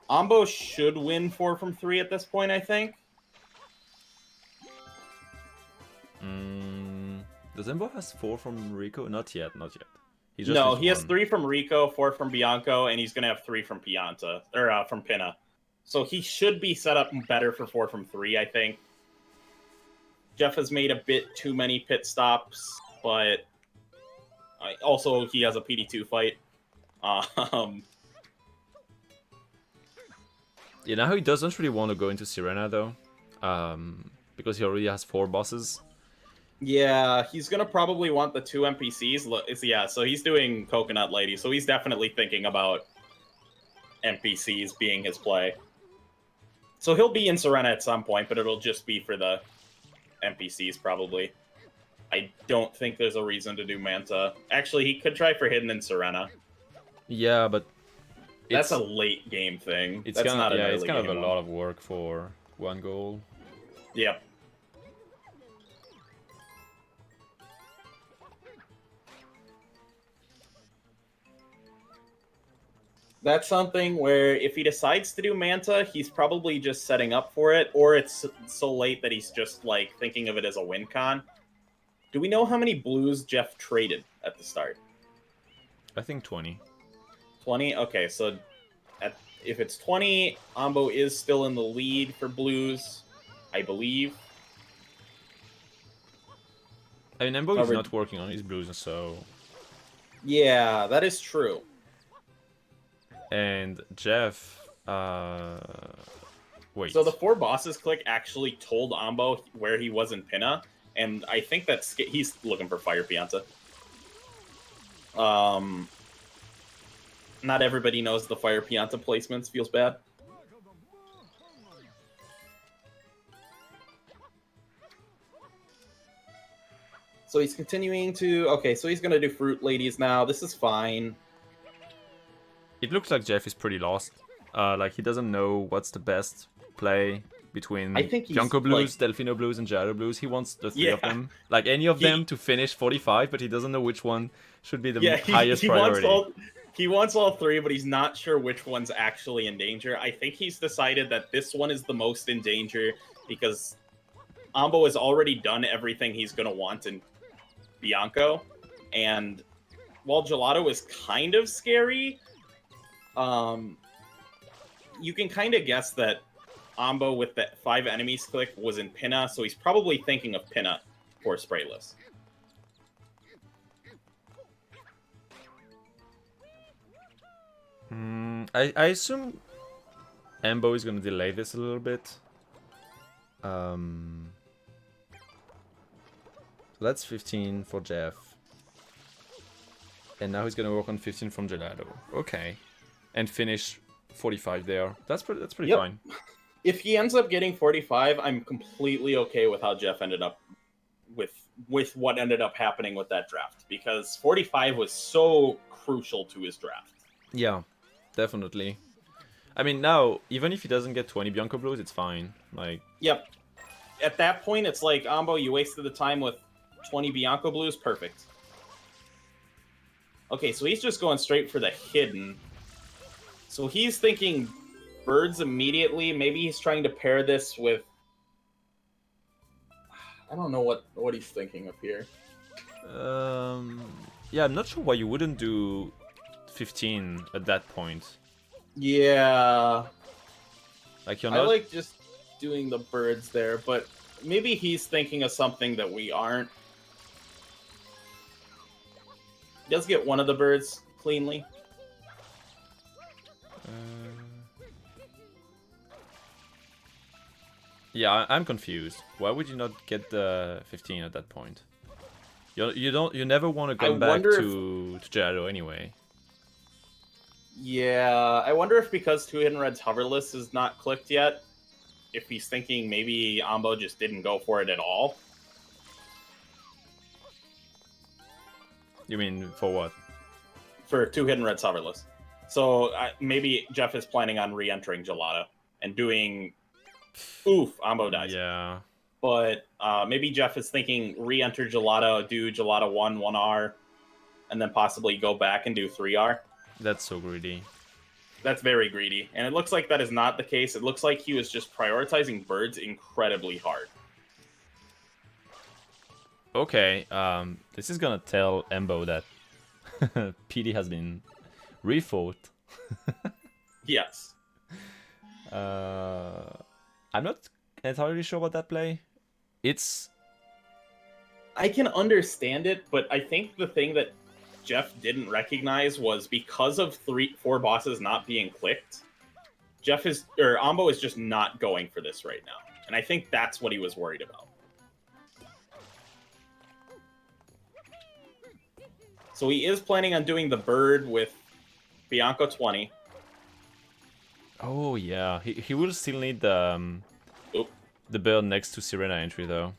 Ambo should win 4 from 3 at this point, I think. Does Embo has 4 from Rico? Not yet, not yet. He has 3 from Rico, 4 from Bianco, and he's gonna have 3 from Pianta, or from Pina. So he should be set up better for 4 from 3, I think. Jeff has made a bit too many pit stops, but also he has a PD2 fight. Yeah, now he doesn't really want to go into Sirena though, because he already has 4 bosses. Yeah, he's gonna probably want the 2 NPCs. Yeah, so he's doing Coconut Lady, so he's definitely thinking about NPCs being his play. So he'll be in Sirena at some point, but it'll just be for the NPCs probably. I don't think there's a reason to do Manta. Actually, he could try for Hidden in Sirena. Yeah, but that's a late game thing. It's that's kind of, not an early it's kind of a game lot of work for 1 goal. Yep. That's something where if he decides to do Manta, he's probably just setting up for it, or it's so late that he's just like thinking of it as a win con. Do we know how many blues Jeff traded at the start? I think 20. 20? Okay, so if it's 20, Ambo is still in the lead for blues. I believe. I mean, Embo is However- not working on his blues, so... Yeah, that is true. And Jeff... Wait. So the 4 bosses click actually told Ambo where he was in Pinna, and I think that's he's looking for Fire Pianta. Not everybody knows the Fire Pianta placements. Feels bad. So he's continuing to... Okay, so he's going to do Fruit Ladies now. This is fine. It looks like Jeff is pretty lost. Like, he doesn't know what's the best play between I think he's, Bianco Blues, Delfino Blues, and Gyro Blues. He wants the 3 of Yeah. them. Like, any of them to finish 45, but he doesn't know which one should be the highest he priority. He wants all 3, but he's not sure which one's actually in danger. I think he's decided that this one is the most in danger because Ambo has already done everything he's going to want in Bianco. And while Gelato is kind of scary, you can kind of guess that Ambo with the 5 enemies click was in Pinna, so he's probably thinking of Pinna for Sprayless. I assume Embo is going to delay this a little bit. So that's 15 for Jeff. And now he's going to work on 15 from Gelato. Okay. And finish 45 there. That's pretty fine. If he ends up getting 45, I'm completely okay with how Jeff ended up with what ended up happening with that draft, because 45 was so crucial to his draft. Yeah, definitely. I mean, now, even if he doesn't get 20 Bianco Blues, it's fine. Like, Yep. At that point, it's like, Ambo, you wasted the time with 20 Bianco Blues. Perfect. Okay, so he's just going straight for the hidden. So he's thinking birds immediately. Maybe he's trying to pair this with... I don't know what he's thinking of here. yeah, I'm not sure why you wouldn't do 15 at that point. Yeah. Like, you're not... I like just doing the birds there, but maybe he's thinking of something that we aren't. He does get one of the birds cleanly. Yeah, I'm confused. Why would you not get the 15 at that point? You never want to go back to Gyro anyway. Yeah, I wonder if because Two Hidden Reds hoverless is not clicked yet, if he's thinking maybe Ambo just didn't go for it at all. You mean for what? For Two Hidden Reds hoverless. So maybe Jeff is planning on re-entering Gelato and doing... Oof, Ambo dies. Yeah. But maybe Jeff is thinking re-enter Gelato, do Gelato 1, 1R, and then possibly go back and do 3R. That's so greedy. That's very greedy. And it looks like that is not the case. It looks like he was just prioritizing birds incredibly hard. Okay, this is gonna tell Embo that PD has been refought. Yes. I'm not entirely sure about that play. I can understand it, but I think the thing that Jeff didn't recognize was because of 4 bosses not being clicked, Ambo is just not going for this right now. And I think that's what he was worried about. So he is planning on doing the bird with Bianco 20. Oh yeah, he will still need the bird next to Sirena entry though.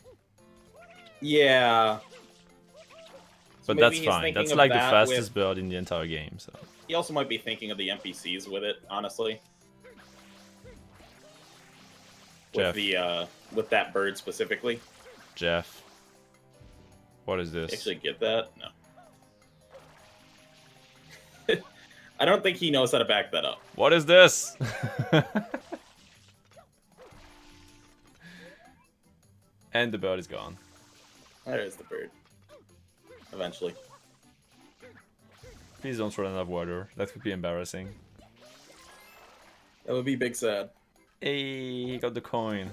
Yeah. But that's fine. That's like the fastest bird in the entire game. So he also might be thinking of the NPCs with it, honestly. Jeff. With that bird specifically. Jeff. What is this? Actually get that? No. I don't think he knows how to back that up. What is this? And the bird is gone. There is the bird. Eventually. Please don't run out of water. That would be embarrassing. That would be big sad. Hey, he got the coin.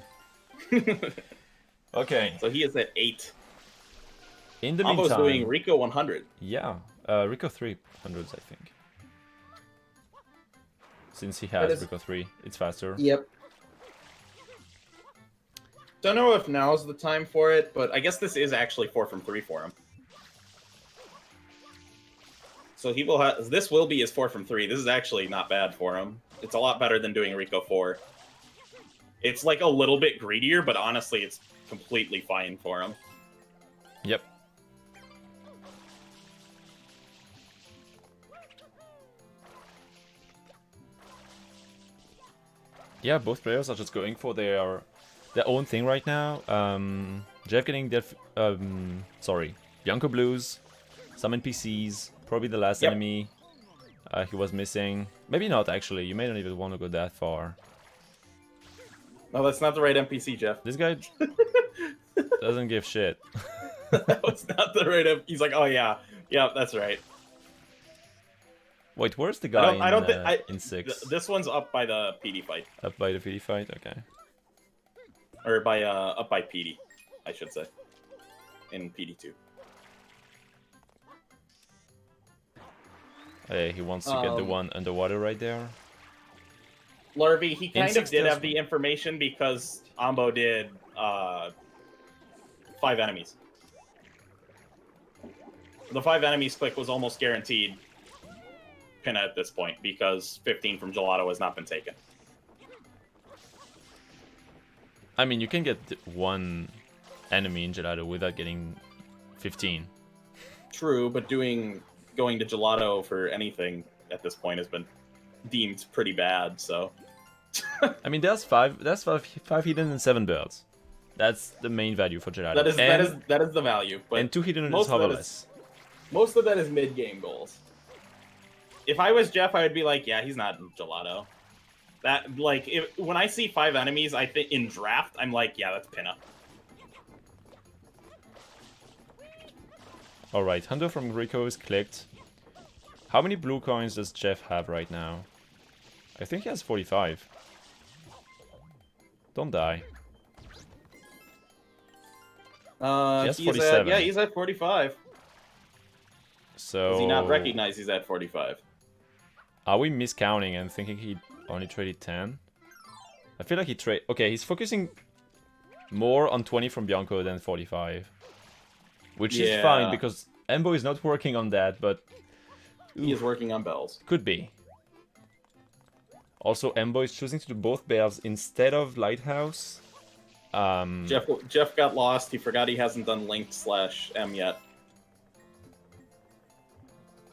Okay. So he is at 8. In the Ambo's meantime, doing Rico 100. yeah, Rico 300s, I think. Since he has Rico 3, it's faster. Yep. Don't know if now's the time for it, but I guess this is actually 4 from 3 for him. So he will have. This will be his 4 from 3. This is actually not bad for him. It's a lot better than doing Rico 4. It's like a little bit greedier, but honestly, it's completely fine for him. Yep. Yeah, both players are just going for their own thing right now. Jeff getting Bianco Blues, some NPCs, probably the last enemy he was missing. Maybe not actually. You may not even want to go that far. No, that's not the right NPC, Jeff. This guy doesn't give shit. That was not the right NPC. He's like, oh yeah, that's right. Wait, where's the guy in 6? This one's up by the PD fight. Up by the PD fight? Okay. Or by up by PD, I should say. In PD2. Hey, he wants to get the one underwater right there. Larvae, he kind of did have the information because Ambo did 5 enemies. The 5 enemies click was almost guaranteed pin at this point because 15 from Gelato has not been taken. I mean, you can get 1 enemy in Gelato without getting 15. True, but going to Gelato for anything at this point has been deemed pretty bad, so... I mean, there's 5 hidden and 7 birds. That's the main value for Gelato. That is the value. But and 2 hidden is hoverless. Most of that is mid-game goals. If I was Jeff, I would be like, yeah, he's not in Gelato. That, like, when I see 5 enemies, I think in draft, I'm like, yeah, that's pinup. Alright, Hunter from Rico is clicked. How many blue coins does Jeff have right now? I think he has 45. Don't die. He has 47. Yeah, he's at 45. So... Does he not recognize he's at 45? Are we miscounting and thinking he only traded 10? I feel like he trade. Okay, he's focusing more on 20 from Bianco than 45. Which is fine, because Embo is not working on that, but... He is working on bells. Could be. Also, Embo is choosing to do both bells instead of Lighthouse. Jeff got lost. He forgot he hasn't done Link/M yet.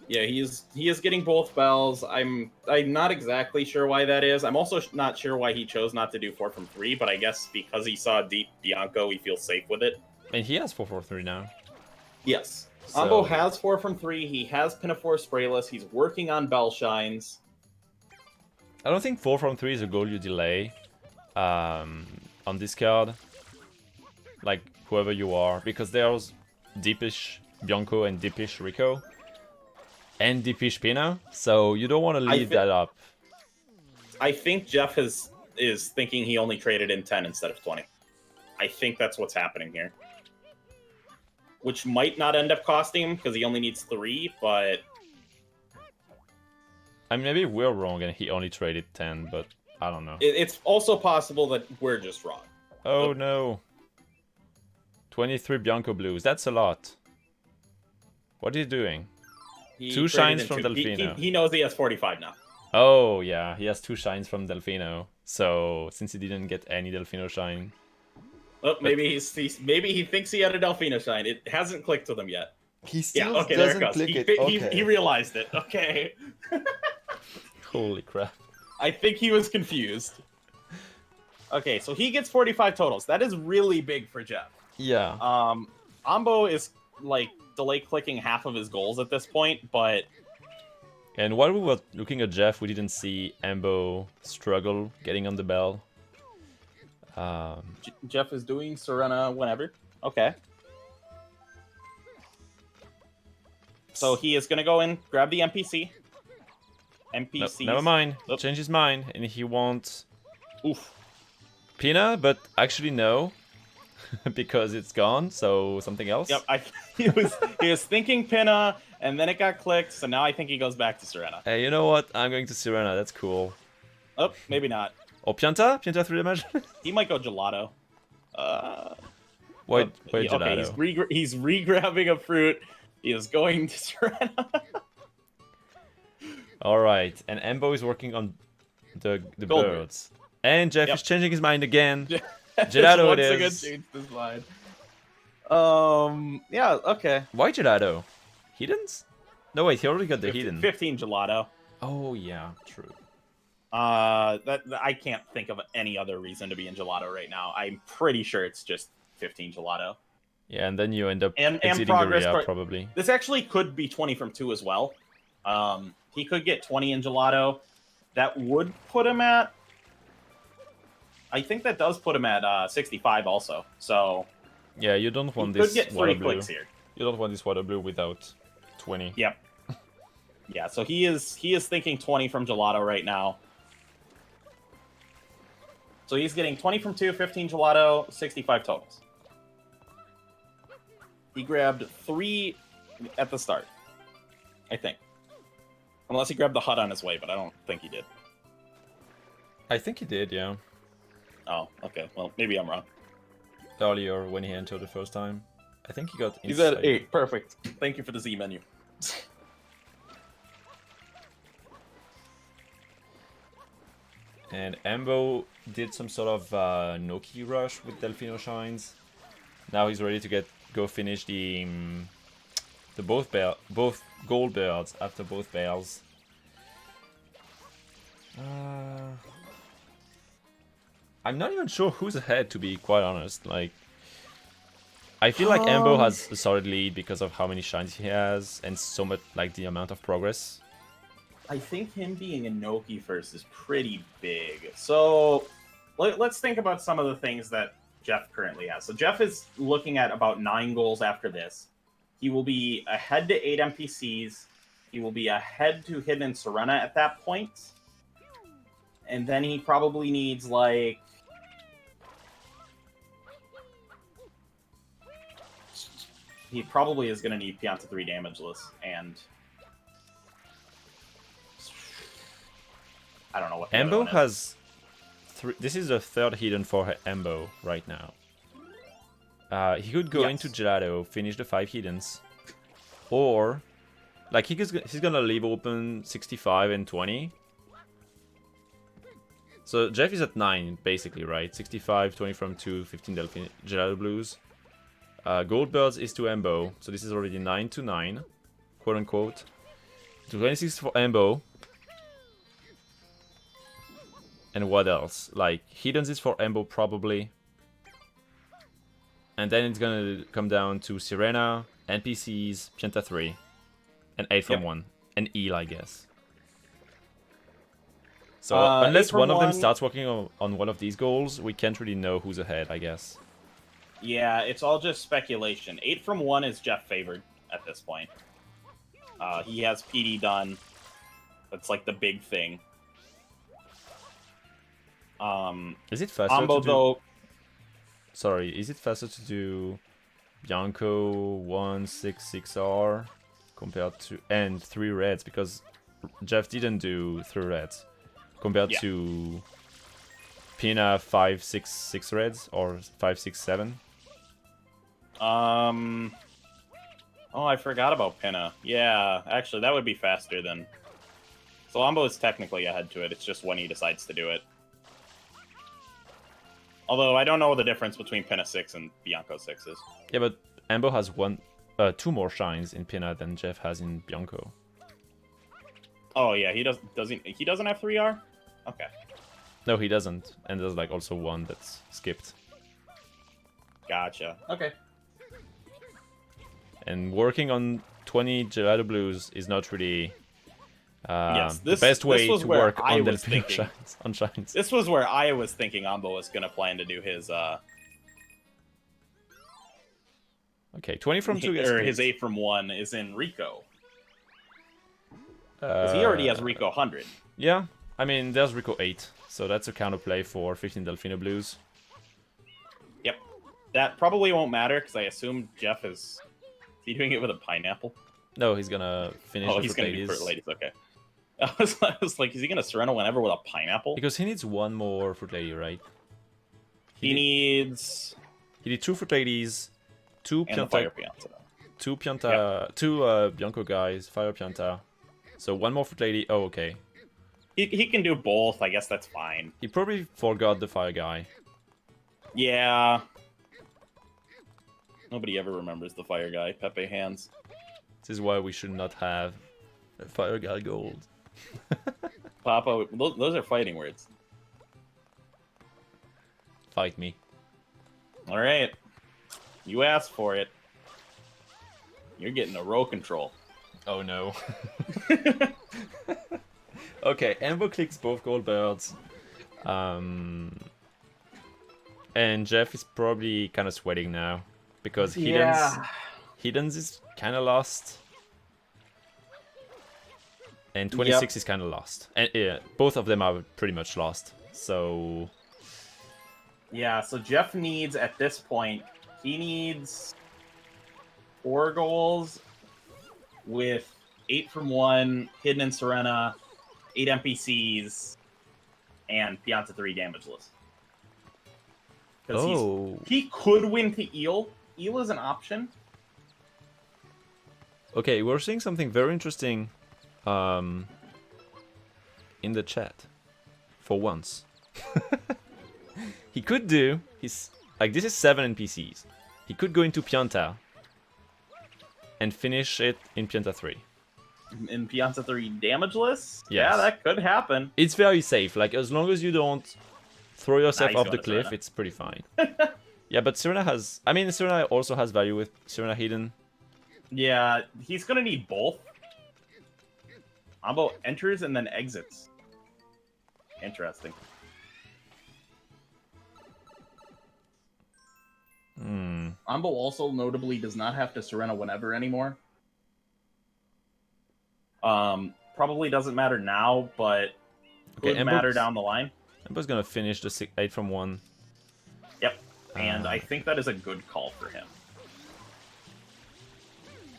Yeah, he is getting both bells. I'm not exactly sure why that is. I'm also not sure why he chose not to do 4 from 3, but I guess because he saw deep Bianco, he feels safe with it. And he has 4/3 now. Yes. So... Ambo has 4 from 3. He has Pinafore Sprayless. He's working on Bell Shines. I don't think 4 from 3 is a goal you delay on this card. Like, whoever you are. Because there's Deepish Bianco and Deepish Rico. And Deepish Pino. So you don't want to leave that up. I think Jeff is thinking he only traded in 10 instead of 20. I think that's what's happening here. Which might not end up costing him because he only needs 3, but... I mean, maybe we're wrong and he only traded 10, but I don't know. It's also possible that we're just wrong. Oh no. 23 Bianco Blues, that's a lot. What are you doing? 2 shines from Delfino. He knows he has 45 now. Oh yeah, he has 2 shines from Delfino. So, since he didn't get any Delfino shine... Oh, maybe maybe he thinks he had a Delfino shine. It hasn't clicked with him yet. He still doesn't click it. Okay. He realized it. Okay. Holy crap. I think he was confused. Okay, so he gets 45 totals. That is really big for Jeff. Yeah. Ambo is, like, delay clicking half of his goals at this point, but... And while we were looking at Jeff, we didn't see Ambo struggle getting on the bell. Jeff is doing Serena whenever. Okay. So he is going to go in, grab the NPC. NPCs. No, never mind. Change his mind, and he wants... Oof. Pina, but actually no, because it's gone. So something else. Yep, he was thinking Pinna, and then it got clicked. So now I think he goes back to Serena. Hey, you know what? I'm going to Sirena. That's cool. Oh, maybe not. Or Pianta? Pianta 3 damage? He might go Gelato. Wait, Gelato. Okay, he's re-grabbing a fruit. He is going to Serena. Alright, and Embo is working on the birds. And Jeff is changing his mind again. Gelato it is. Once again changed his mind. Yeah, okay. Why Gelato? Heathens? No, wait, he already got the Heathen. 15 Gelato. Oh, yeah, true. I can't think of any other reason to be in Gelato right now. I'm pretty sure it's just 15 Gelato. Yeah, and then you end up and progress probably. This actually could be 20 from 2 as well. He could get 20 in Gelato. That would put him at... I think that does put him at 65 also. So... Yeah, you don't want this water blue. Clicks here. You don't want this water blue without 20. Yep. Yeah, so he is thinking 20 from Gelato right now. So he's getting 20 from 2, 15 Gelato, 65 totals. He grabbed 3 at the start, I think. Unless he grabbed the hut on his way, but I don't think he did. I think he did, yeah. Oh, okay. Well, maybe I'm wrong. Earlier, when he entered the first time. I think he got... He's at 8. Perfect. Thank you for the Z menu. And Embo did some sort of Noki rush with Delfino Shines. Now he's ready to go finish the both gold birds after both bales. I'm not even sure who's ahead, to be quite honest. Like, I feel like Embo has a solid lead because of how many shines he has and so much, like, the amount of progress. I think him being a Noki first is pretty big. So let's think about some of the things that Jeff currently has. So Jeff is looking at about 9 goals after this. He will be ahead to 8 NPCs. He will be ahead to Hidden and Serena at that point. And then he probably needs, like... He probably is going to need Pianta 3 damageless, and... I don't know what the Embo has... This is the 3rd hidden for Embo right now. He could go into Gelato, finish the 5 hiddens, or... Like, he's gonna leave open 65 and 20. So Jeff is at 9, basically, right? 65, 20 from 2, 15 Delphin, Gelato Blues. Goldbirds is to Embo, so this is already 9 to 9, quote-unquote. 26 for Embo. And what else? Like, Hiddens is for Embo, probably. And then it's gonna come down to Sirena, NPCs, Pianta 3. And 8 from 1. And Eel, I guess. So, unless one of them starts working on one of these goals, we can't really know who's ahead, I guess. Yeah, it's all just speculation. 8 from 1 is Jeff favored at this point. He has PD done. That's like the big thing. Is it faster Ambo, to do... though... Sorry, is it faster to do Bianco 166R compared to... And 3 reds, because Jeff didn't do 3 reds. Compared to Pina 566 reds or 567. Oh, I forgot about Pinna. Yeah, actually, that would be faster than... So Ambo is technically ahead to it. It's just when he decides to do it. Although, I don't know the difference between Pinna 6 and Bianco 6 is. Yeah, but Ambo has 2 more shines in Pinna than Jeff has in Bianco. Oh, yeah, he doesn't have 3R? Okay. No, he doesn't. And there's, like, also 1 that's skipped. Gotcha. Okay. And working on 20 Gelato Blues is not really the best way to work on Delfino shines. This was where I was thinking Ambo was going to plan to do his... Okay, 20 from 2 gets his 8 from 1 is in Rico. Because he already has Rico 100. Yeah, I mean, there's Rico 8. So that's a counterplay for 15 Delfino Blues. That probably won't matter, because I assume Jeff is he doing it with a pineapple? No, he's gonna finish Oh, the he's fruit going to do ladies. fruit ladies, okay. I was like, is he going to surrender whenever with a pineapple? Because he needs one more fruit lady, right? He needs... He needs 2 fruit ladies, 2 and the Pianta, fire Pianta. 2 Pianta, Yep. 2 Bianco guys, fire Pianta. So 1 more fruit lady. Oh, okay. He can do both. I guess that's fine. He probably forgot the fire guy. Yeah. Nobody ever remembers the fire guy. Pepe hands. This is why we should not have a fire guy gold. Papa, those are fighting words. Fight me. All right. You asked for it. You're getting a row control. Oh no. Okay, Embo clicks both gold birds. And Jeff is probably kind of sweating now. Because Hiddens is kind of lost. And 26 is kind of lost. And yeah, both of them are pretty much lost. So... Yeah, so Jeff needs, at this point, he needs 4 goals with 8 from 1, Hidden and Serena, 8 NPCs, and Pianta 3 damageless. Oh. He could win to Eel. Eel is an option. Okay, we're seeing something very interesting in the chat. For once. He could do his... Like, this is 7 NPCs. He could go into Pianta and finish it in Pianta 3. In Pianta 3 damageless? Yes. Yeah, that could happen. It's very safe. Like, as long as you don't throw yourself He's off the going to cliff, Serena. it's pretty fine. Yeah, but Serena has... I mean, Serena also has value with Serena Hidden. Yeah, he's going to need both. Ambo enters and then exits. Interesting. Ambo also notably does not have to Serena whenever anymore. Probably doesn't matter now, but could matter down the line. Embo's gonna finish the 8 from 1. Yep, and I think that is a good call for him.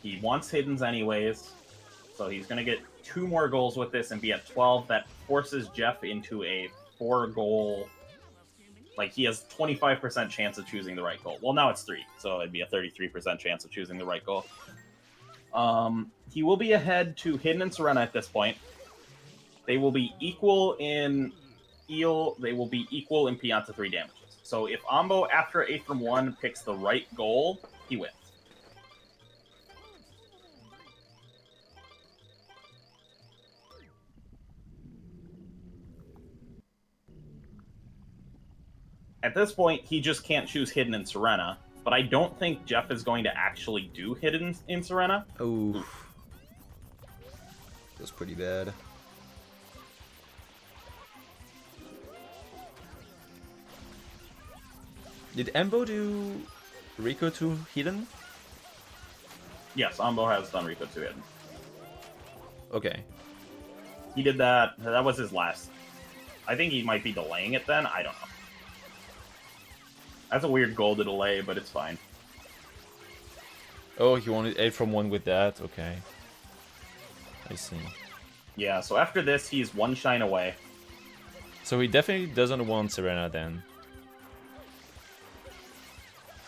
He wants Hiddens anyways, so he's gonna get 2 more goals with this and be at 12. That forces Jeff into a 4-goal... Like, he has 25% chance of choosing the right goal. Well, now it's 3, so it'd be a 33% chance of choosing the right goal. He will be ahead to Hidden and Serena at this point. They will be equal in Eel. They will be equal in Pianta 3 damages. So if Ambo, after 8 from 1, picks the right goal, he wins. At this point, he just can't choose Hidden and Serena, but I don't think Jeff is going to actually do Hidden in Serena. Oh, that's pretty bad. Did Embo do Rico to Hidden? Yes, Ambo has done Rico to Hidden. Okay. He did that. That was his last. I think he might be delaying it then. I don't know. That's a weird goal to delay, but it's fine. Oh, he wanted 8 from 1 with that? Okay. I see. Yeah, so after this, he's 1 shine away. So he definitely doesn't want Serena then.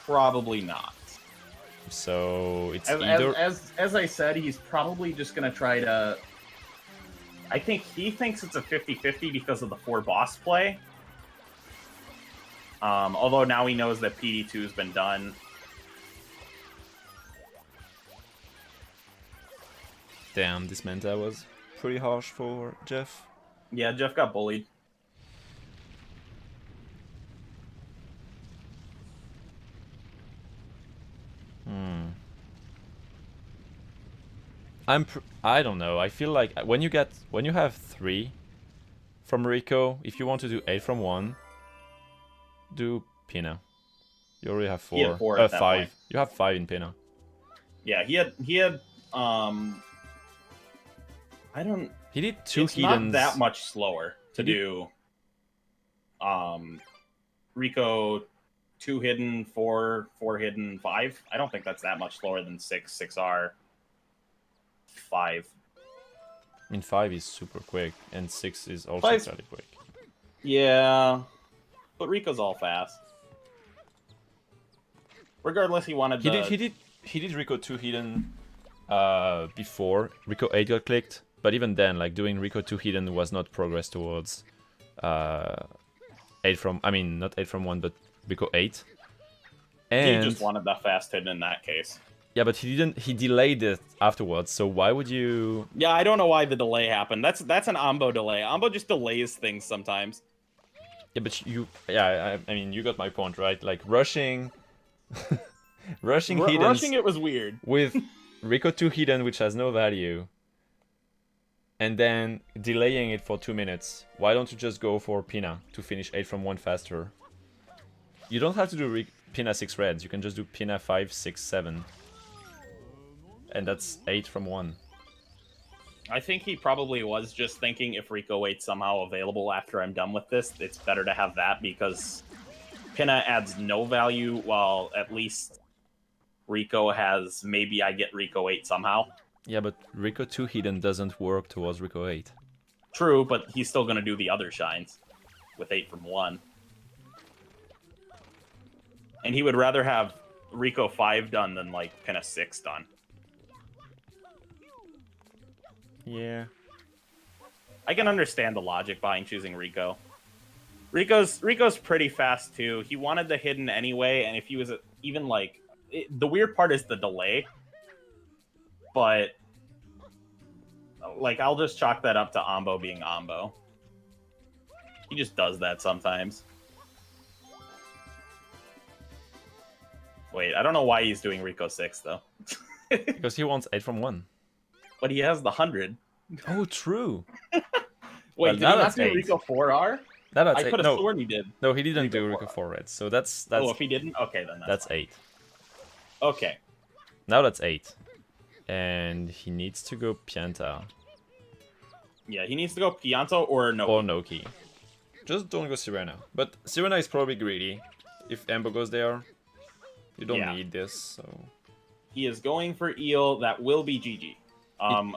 Probably not. So it's as I said, he's probably just going to try to... I think he thinks it's a 50-50 because of the 4 boss play. Although now he knows that PD2 has been done. Damn, this Manta was pretty harsh for Jeff. Yeah, Jeff got bullied. I don't know. I feel like when you have 3 from Rico, if you want to do 8 from 1, do Pina. You already have 4. He had 4 at that 5. point. You have 5 in Pina. Yeah, he had I don't... He did 2 It's Hiddens. not that much slower to do Rico 2 hidden, 4 hidden, 5. I don't think that's that much slower than 6, 6R, 5. I mean, 5 is super quick, and 6 is also 5's fairly quick. Yeah, but Rico's all fast. Regardless, he wanted He did Rico 2 hidden before Rico 8 got clicked, but even then, like doing Rico 2 hidden was not progress towards 8 from. I mean, not 8 from 1, but Rico 8. And he just wanted that fast hidden in that case. Yeah, but he didn't. He delayed it afterwards. So why would you? Yeah, I don't know why the delay happened. That's an Ombo delay. Ombo just delays things sometimes. Yeah, but you. Yeah, I mean, you got my point, right? Like rushing, rushing it was weird. With Rico 2 hidden, which has no value, and then delaying it for 2 minutes. Why don't you just go for Pina to finish 8 from 1 faster? You don't have to do Pina 6 reds. You can just do Pina 5, 6, 7. And that's 8 from 1. I think he probably was just thinking if Rico 8's somehow available after I'm done with this, it's better to have that because Pinna adds no value while at least Rico has maybe I get Rico 8 somehow. Yeah, but Rico 2 hidden doesn't work towards Rico 8. True, but he's still going to do the other shines with 8 from 1. And he would rather have Rico 5 done than like Pinna 6 done. Yeah. I can understand the logic behind choosing Rico. Rico's pretty fast too. He wanted the hidden anyway, and if he was even like... the weird part is the delay. But... like, I'll just chalk that up to Ombo being Ombo. He just does that sometimes. Wait, I don't know why he's doing Rico 6, though. Because he wants 8 from 1. But he has the 100. Oh, true. Wait, well, did he not do Rico 4R? I could have sworn he did. No, he didn't do Rico 4 red. So that's... Oh, if he didn't? Okay, then that's 8. Okay. Now that's 8. And he needs to go Pianta. Yeah, he needs to go Pianto or Noki. Or Noki. Just don't go Sirena. But Sirena is probably greedy. If Embo goes there, you don't need this, so... He is going for Eel. That will be GG.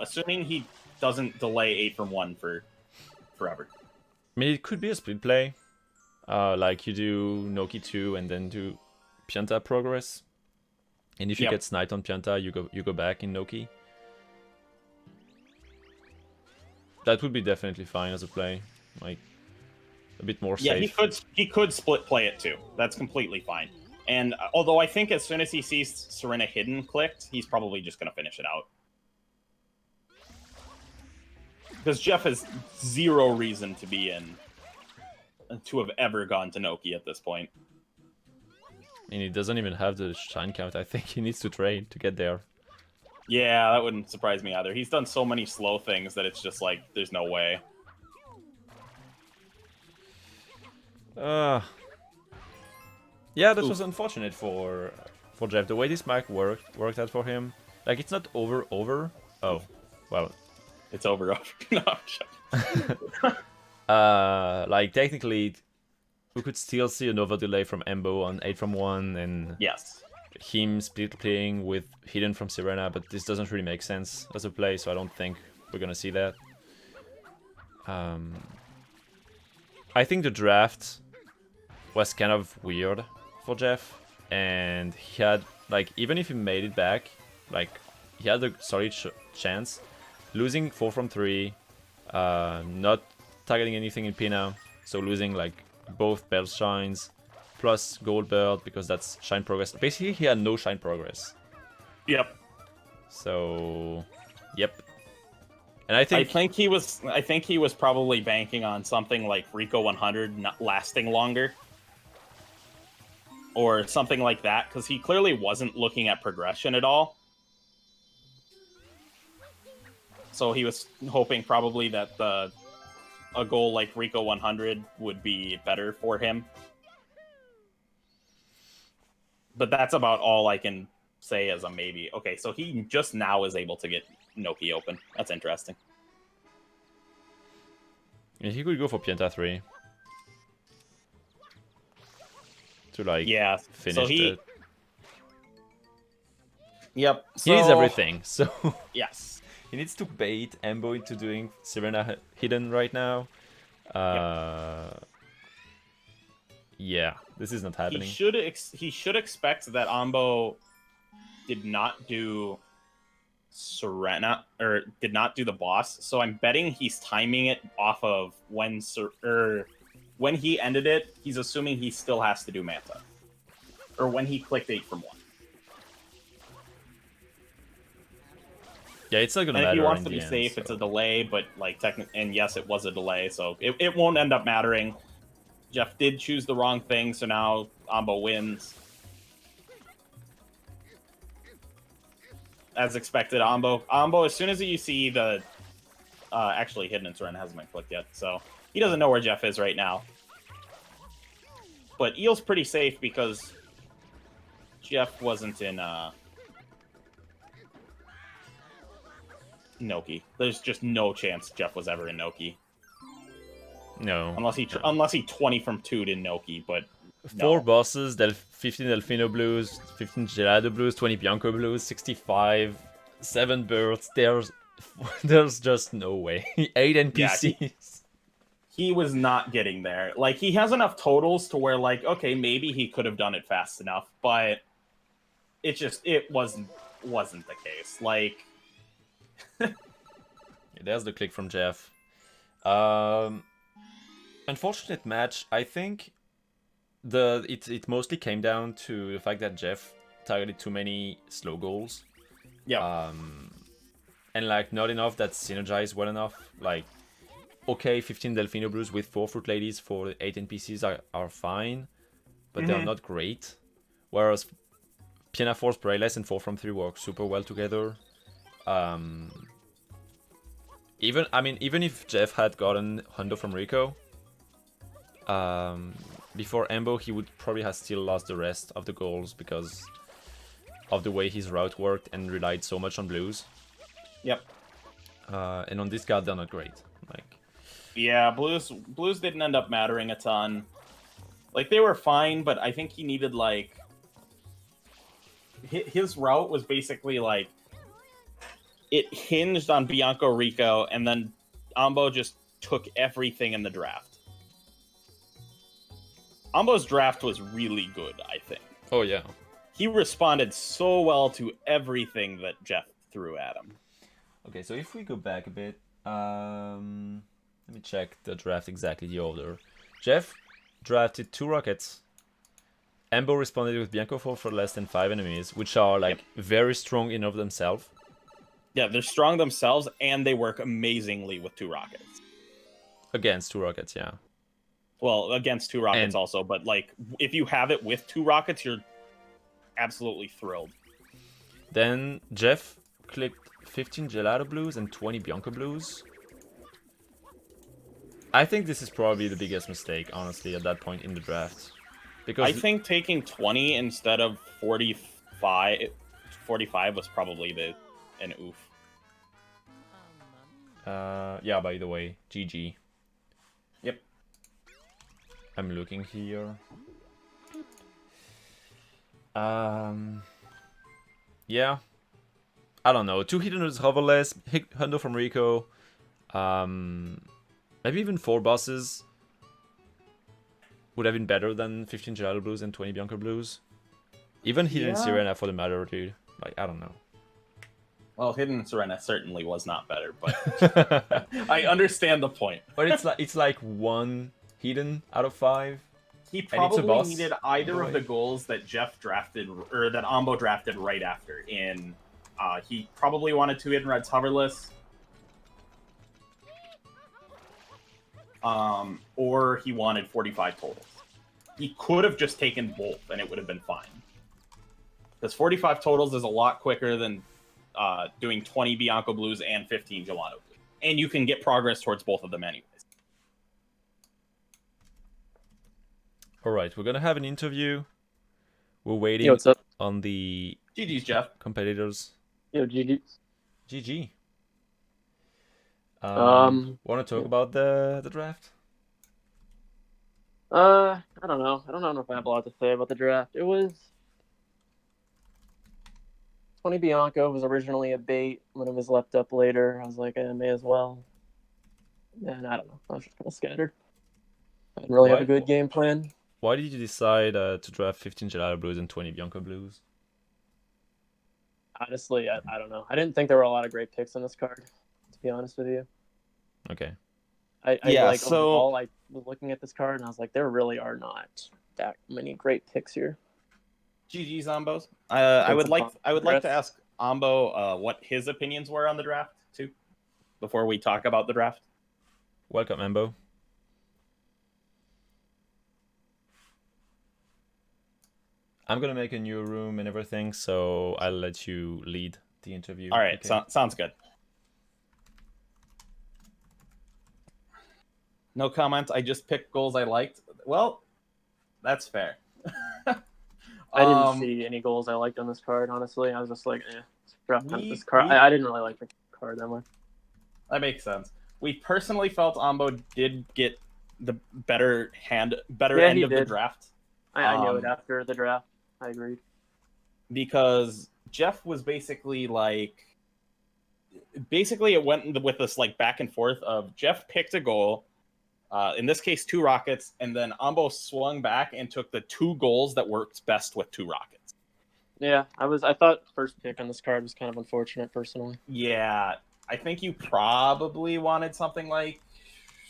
Assuming he doesn't delay 8 from 1 for forever. I mean, it could be a split play. Like you do Noki 2 and then do Pianta progress. And if you get sniped on Pianta, you go back in Noki. That would be definitely fine as a play. Like a bit more safe. Yeah, he could split play it too. That's completely fine. And although I think as soon as he sees Serena hidden clicked, he's probably just going to finish it out. Because Jeff has zero reason to be to have ever gone to Noki at this point. And he doesn't even have the shine count. I think he needs to trade to get there. Yeah, that wouldn't surprise me either. He's done so many slow things that it's just like, there's no way. Yeah, that was unfortunate for Jeff. The way this mic worked out for him. Like, it's not over. Oh, well. It's over. No, like, technically, we could still see a Nova delay from Embo on 8 from 1, and him split playing with hidden from Sirena, but this doesn't really make sense as a play, so I don't think we're gonna see that. I think the draft was kind of weird for Jeff, and he had, like, even if he made it back, like, he had a solid chance. Losing 4 from 3, not targeting anything in Pina, so losing, like, both belt shines, plus gold belt, because that's shine progress. Basically, he had no shine progress. Yep. So, yep. And I think he was probably banking on something like Rico 100 not lasting longer. Or something like that, because he clearly wasn't looking at progression at all. So he was hoping probably that a goal like Rico 100 would be better for him. But that's about all I can say as a maybe. Okay, so he just now is able to get Noki open. That's interesting. Yeah, he could go for Pianta 3. to like finish so he... it. Yep. So... He needs everything, so Yes. he needs to bait Embo into doing Sirena hidden right now. Yeah, this is not happening. He should expect that Ambo did not do Serena, or did not do the boss, so I'm betting he's timing it off of when he ended it, he's assuming he still has to do Manta. Or when he clicked 8 from 1. Yeah, it's not gonna matter. And if he wants to in be the end, safe, so. it's a delay, but like and yes, it was a delay, so it won't end up mattering. Jeff did choose the wrong thing, so now Ambo wins. As expected, Ambo, as soon as you see the... actually, Hidden and Seren hasn't been clicked yet, so he doesn't know where Jeff is right now. But Eel's pretty safe because Jeff wasn't in Noki. There's just no chance Jeff was ever in Noki. No. Unless he 20 from 2'd in Noki, but... 4 bosses, 15 Delfino Blues, 15 Gelato Blues, 20 Bianco Blues, 65, 7 birds. There's just no way. 8 NPCs. Yeah, he was not getting there. Like, he has enough totals to where, like, okay, maybe he could have done it fast enough, but it wasn't the case. Like... There's the click from Jeff. Unfortunate match. I think it mostly came down to the fact that Jeff targeted too many slow goals. Yeah. And like not enough that synergized well enough. Like, okay, 15 Delfino Blues with 4 Fruit Ladies for 8 NPCs are fine, but they're not great. Whereas Piana Force, Brayless, and 4 from 3 work super well together. Even if Jeff had gotten Hundo from Rico before Embo, he would probably have still lost the rest of the goals because of the way his route worked and relied so much on blues. Yep. And on this card, they're not great. Like, yeah, blues didn't end up mattering a ton. Like, they were fine, but I think he needed, like... His route was basically, like... It hinged on Bianco Rico, and then Ambo just took everything in the draft. Ambo's draft was really good, I think. oh yeah. He responded so well to everything that Jeff threw at him. Okay, so if we go back a bit, let me check the draft exactly, the order. Jeff drafted 2 rockets. Embo responded with Bianco 4 for less than 5 enemies, which are like very strong in of themselves. Yeah, they're strong themselves, and they work amazingly with 2 rockets. Against 2 rockets, yeah. Well, against 2 rockets also, but like if you have it with 2 rockets, you're absolutely thrilled. Then Jeff clicked 15 Gelato Blues and 20 Bianco Blues. I think this is probably the biggest mistake, honestly, at that point in the draft. Because I think taking 20 instead of 45 was probably an oof. Yeah, by the way, GG. Yep. I'm looking here. Yeah. I don't know. 2 hidden hoverless, Hundo from Rico. Maybe even 4 bosses would have been better than 15 Gelato Blues and 20 Bianco Blues. Even Hidden Sirena for the matter, dude. Like, I don't know. Well, Hidden Sirena certainly was not better, but I understand the point. But it's like 1 hidden out of 5. He probably needed either of the goals that Jeff drafted, or that Ambo drafted right after. He probably wanted 2 Hidden Reds hoverless. Or he wanted 45 totals. He could have just taken both, and it would have been fine. Because 45 totals is a lot quicker than doing 20 Bianco Blues and 15 Gelato Blues. And you can get progress towards both of them anyways. Alright, we're gonna have an interview. We're waiting Yo, what's up? on the GG's, Jeff. competitors. Yo, GG. GG. Want to talk yeah. about the draft? I don't know. I don't know if I have a lot to say about the draft. It was 20 Bianco was originally a bait. When it was left up later, I was like, may as well. And I don't know. I was just kind of scattered. I didn't really have a good game plan. Why did you decide to draft 15 Gelato Blues and 20 Bianco Blues? Honestly, I don't know. I didn't think there were a lot of great picks on this card, to be honest with you. Okay. Overall, I was looking at this card and I was like, there really are not that many great picks here. GG's Ambos. I would like to ask Ambo what his opinions were on the draft too, before we talk about the draft. Welcome, Ambo. I'm gonna make a new room and everything, so I'll let you lead the interview. All right, okay? Sounds good. No comment. I just picked goals I liked. Well, that's fair. I didn't see any goals I liked on this card, honestly. I was just like, this card. I didn't really like the card that much. That makes sense. We personally felt Ambo did get the better end of the draft. I knew it after the draft. I agreed. Because Jeff was basically it went with this like back and forth of Jeff picked a goal, in this case 2 rockets, and then Ambo swung back and took the 2 goals that worked best with 2 rockets. Yeah, I thought first pick on this card was kind of unfortunate personally. Yeah, I think you probably wanted something like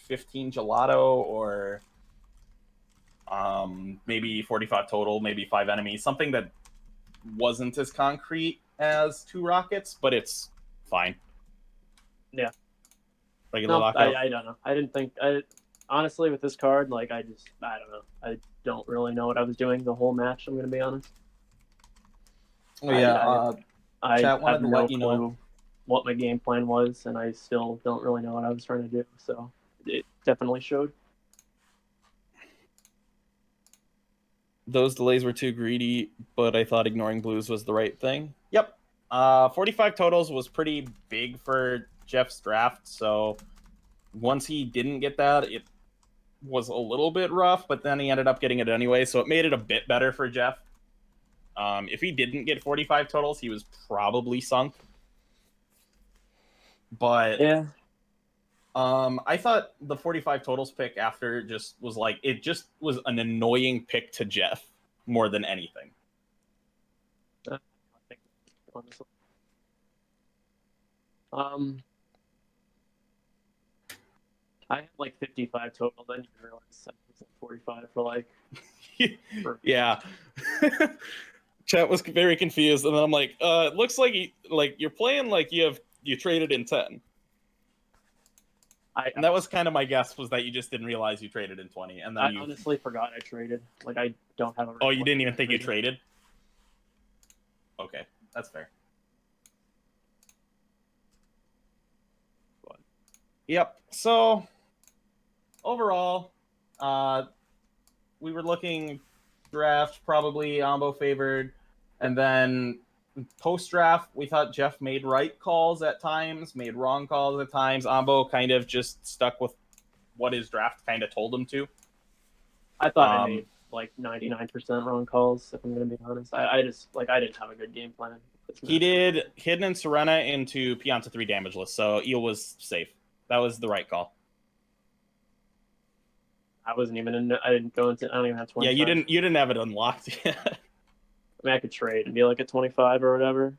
15 Gelato or maybe 45 total, maybe 5 enemies, something that wasn't as concrete as 2 rockets, but it's fine. Yeah. Regular lockout. I don't know. I didn't think honestly with this card, like I don't know. I don't really know what I was doing the whole match, I'm gonna be honest. Oh yeah. I chat wanted have to no let you know clue what my game plan was, and I still don't really know what I was trying to do, so it definitely showed. Those delays were too greedy, but I thought ignoring blues was the right thing. Yep. 45 totals was pretty big for Jeff's draft, so once he didn't get that, it was a little bit rough, but then he ended up getting it anyway, so it made it a bit better for Jeff. If he didn't get 45 totals, he was probably sunk. But yeah. I thought the 45 totals pick after just was like, it just was an annoying pick to Jeff more than anything. Honestly. I had like 55 total, then you realize I was at 45 for like... Yeah. Chat was very confused, and then I'm like, it looks like you're playing like you traded in 10. And that was kind of my guess, was that you just didn't realize you traded in 20, and then I honestly forgot I traded. Like I don't have a... Oh, you didn't even think you traded? Okay, that's fair. Yep. So overall, we were looking draft probably Ambo favored, and then post draft we thought Jeff made right calls at times, made wrong calls at times. Ambo kind of just stuck with what his draft kind of told him to. I thought I made like 99% wrong calls, if I'm going to be honest. I just I didn't have a good game plan. He did Hidden and Serena into Pianta 3 damageless, so Eel was safe. That was the right call. I wasn't even I didn't go into... I don't even have 20. Yeah, you didn't have it unlocked yet. I mean, I could trade and be like at 25 or whatever.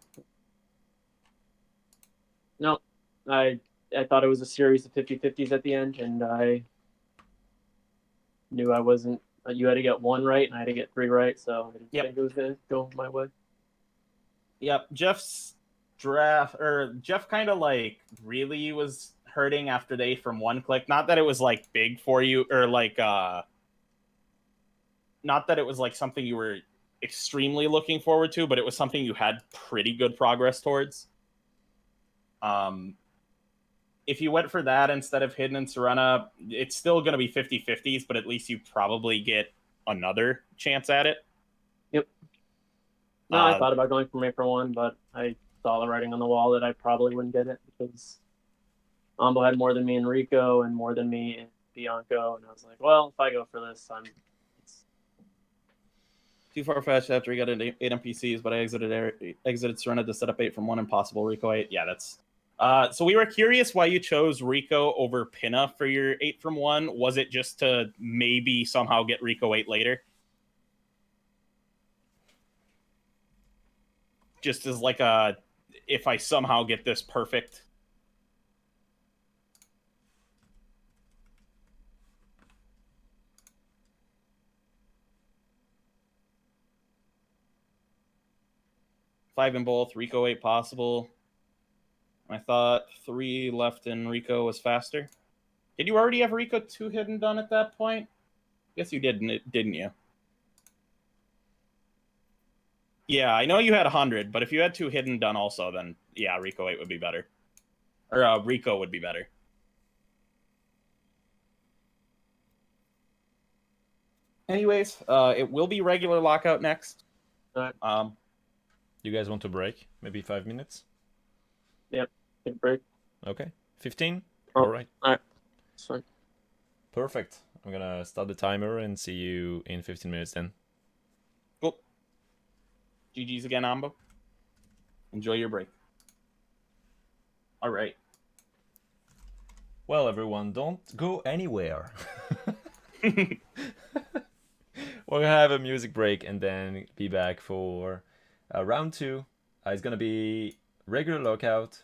No, I thought it was a series of 50-50s at the end, and I knew I wasn't... You had to get 1 right, and I had to get 3 right, so I didn't think it was going to go my way. Yep, Jeff's draft... Jeff kind of really was hurting after the 8 from 1 click. Not that it was big for you, or not that it was something you were extremely looking forward to, but it was something you had pretty good progress towards. If you went for that instead of Hidden and Serena, it's still going to be 50-50s, but at least you probably get another chance at it. Yep. No, I thought about going for 8 for 1, but I saw the writing on the wall that I probably wouldn't get it because Ambo had more than me in Rico and more than me in Bianco, and I was like, well, if I go for this, it's too far-fetched after he got 8 NPCs, but I exited Serena to set up 8 from 1 impossible Rico 8. Yeah, that's... so we were curious why you chose Rico over Pinna for your 8 from 1. Was it just to maybe somehow get Rico 8 later? Just as like a, if I somehow get this perfect. Five in both, Rico 8 possible. I thought 3 left in Rico was faster. Did you already have Rico 2 hidden done at that point? Guess you didn't you? Yeah, I know you had 100, but if you had 2 hidden done also, then yeah, Rico 8 would be better. Or Rico would be better. Anyways, it will be regular lockout next. You guys want to break? Maybe 5 minutes? Yep, take a break. Okay. 15? Oh, Alright. Alright, that's fine. Perfect. I'm gonna start the timer and see you in 15 minutes then. Cool. GG's again, Ambo. Enjoy your break. Alright. Well, everyone, don't go anywhere. We're gonna have a music break and then be back for round 2. It's gonna be regular lockout,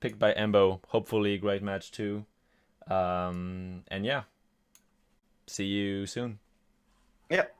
picked by Embo. Hopefully, great match too. And yeah, see you soon. Yep.